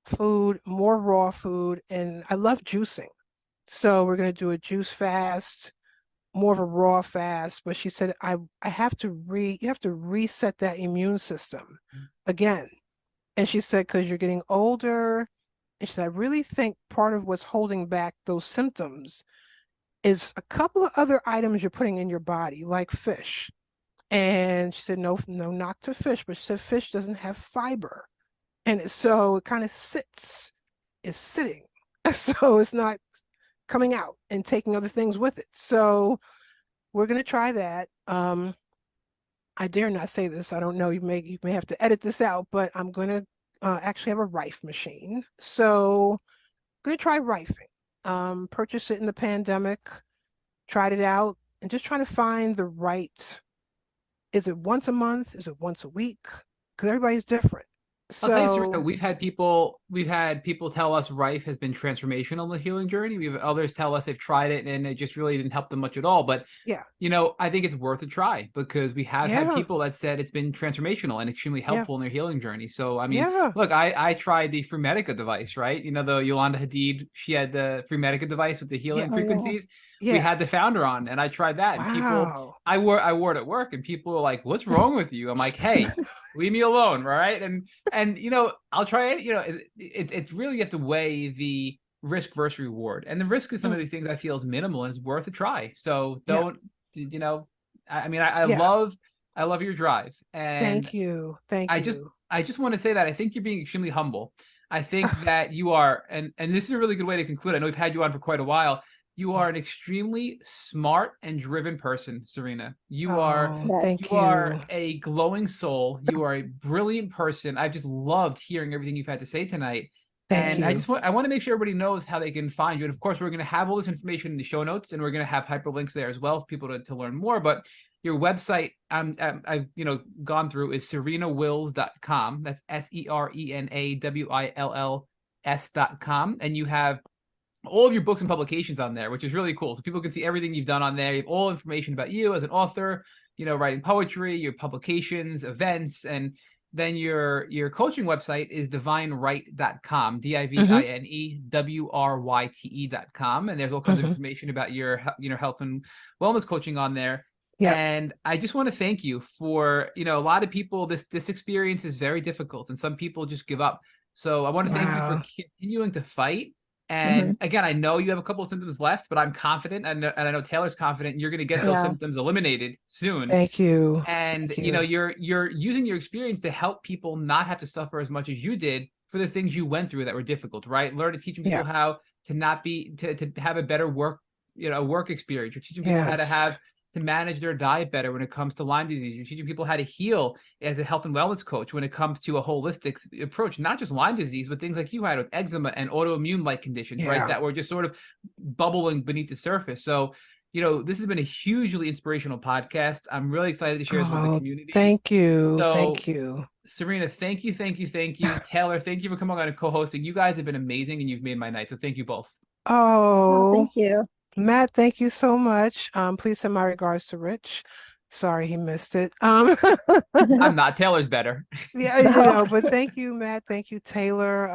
food, more raw food. And I love juicing. So we're going to do a juice fast, more of a raw fast. But she said, I have to you have to reset that immune system again. And she said, because you're getting older. And she said, I really think part of what's holding back those symptoms is a couple of other items you're putting in your body, like fish. And she said, no, no, not to fish, but she said fish doesn't have fiber. And so it kind of is sitting. So it's not coming out and taking other things with it. So we're going to try that. I dare not say this. I don't know. You may have to edit this out, but I'm going to actually have a rife machine. So I'm going to try rifing. Purchased it in the pandemic, tried it out, and just trying to find the right. Is it once a month? Is it once a week? Because everybody's different. I'll tell you, Serena, So we've had people tell us Rife has been transformational in the healing journey. We've others tell us they've tried it and it just really didn't help them much at all. But yeah, I think it's worth a try because we have had yeah, people that said it's been transformational and extremely yeah, helpful in their healing journey. So I mean, yeah, look, I tried the Frumedica device, right? The Yolanda Hadid, she had the Frumedica device with the yeah, healing Oh yeah. frequencies. We yeah. had the founder on and I tried that and people Wow. I wore it at work and people were like, "What's wrong with you?" I'm like, "Hey, leave me alone, right?" And I'll try it. It's really you have to weigh the risk versus reward, and the risk is some of Mm, these things I feel is minimal and it's worth a try. So yeah, don't I mean yeah. I love your drive, and Thank you. Thank I just you. I just want to say that I think you're being extremely humble. I think that you are, and this is a really good way to conclude. I know we've had you on for quite a while. You are an extremely smart and driven person, Serena. Oh, Yes. You thank are you. a glowing soul. You are a brilliant person. I've just loved hearing everything you've had to say tonight. Thank And you. I want to make sure everybody knows how they can find you. And of course, we're going to have all this information in the show notes, and we're going to have hyperlinks there as well for people to learn more. But your website, I've gone through is serenawills.com. That's SerenaWills.com, and you have all of your books and publications on there, which is really cool. So people can see everything you've done on there. You have all information about you as an author, writing poetry, your publications, events, and then your coaching website is divinewryte.com, Hmm. DIVINEWRYTE.com. And there's all kinds of Hmm. information about your health and wellness coaching on there. Yep. And I just want to thank you for, a lot of people, this experience is very difficult and some people just give up. So I want to thank you for Wow. continuing to fight. Hmm. And again, I know you have a couple of symptoms left, but I'm confident, and I know Taylor's confident you're going to get those Yeah. symptoms eliminated soon. Thank you. And Thank you. you're using your experience to help people not have to suffer as much as you did for the things you went through that were difficult, right? Learn to teaching Yeah. people how to not be to have a better work experience. You're teaching people how to Yes. have to manage their diet better when it comes to Lyme disease. You're teaching people how to heal as a health and wellness coach when it comes to a holistic approach, not just Lyme disease, but things like you had with eczema and autoimmune like conditions, right? Yeah. That were just sort of bubbling beneath the surface. So, this has been a hugely inspirational podcast. I'm really excited to share this with the Oh, community. thank you. So, Thank you. Serena, thank you, thank you, thank you. Taylor, thank you for coming on and co-hosting. You guys have been amazing and you've made my night. So thank you both. Oh, Oh, thank you. Matt, thank you so much. Please send my regards to Rich. Sorry he missed it. I'm not. Taylor's better. Yeah, Oh, but thank you, Matt. Thank you, Taylor.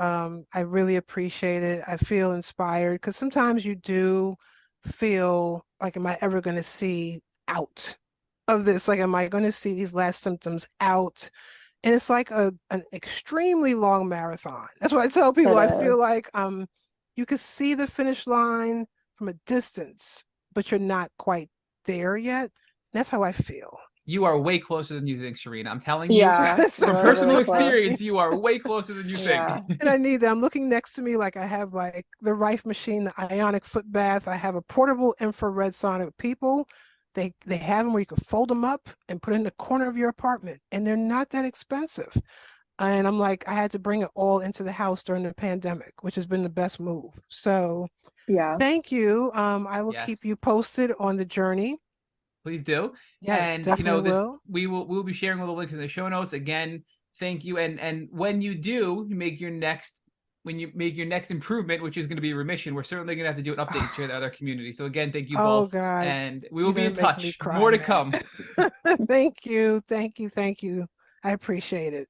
I really appreciate it. I feel inspired because sometimes you do feel like, am I ever going to see out of this? Like, am I going to see these last symptoms out? And it's like an extremely long marathon. That's what I tell people. it I is. feel like you can see the finish line from a distance, but you're not quite there yet. That's how I feel. You are way closer than you think, Serena. I'm telling you, Yeah, So from we're really personal close. experience, you are way closer than you think. Yeah. and I need that. I'm looking next to me like I have like the Rife machine, the ionic foot bath. I have a portable infrared sauna. People, they have them where you can fold them up and put it in the corner of your apartment, and they're not that expensive. And I'm like, I had to bring it all into the house during the pandemic, which has been the best move. So Yeah. thank you. I will keep Yes. you posted on the journey. Please do. Yes, And definitely will. we'll be sharing all the links in the show notes. Again, thank you. And when you do make your next improvement, which is going to be remission, we're certainly going to have to do an update and share the other community. So again, thank you Oh both. God, And we will you're be gonna in make me touch. cry, More to Matt. come. Thank you, thank you, thank you. I appreciate it.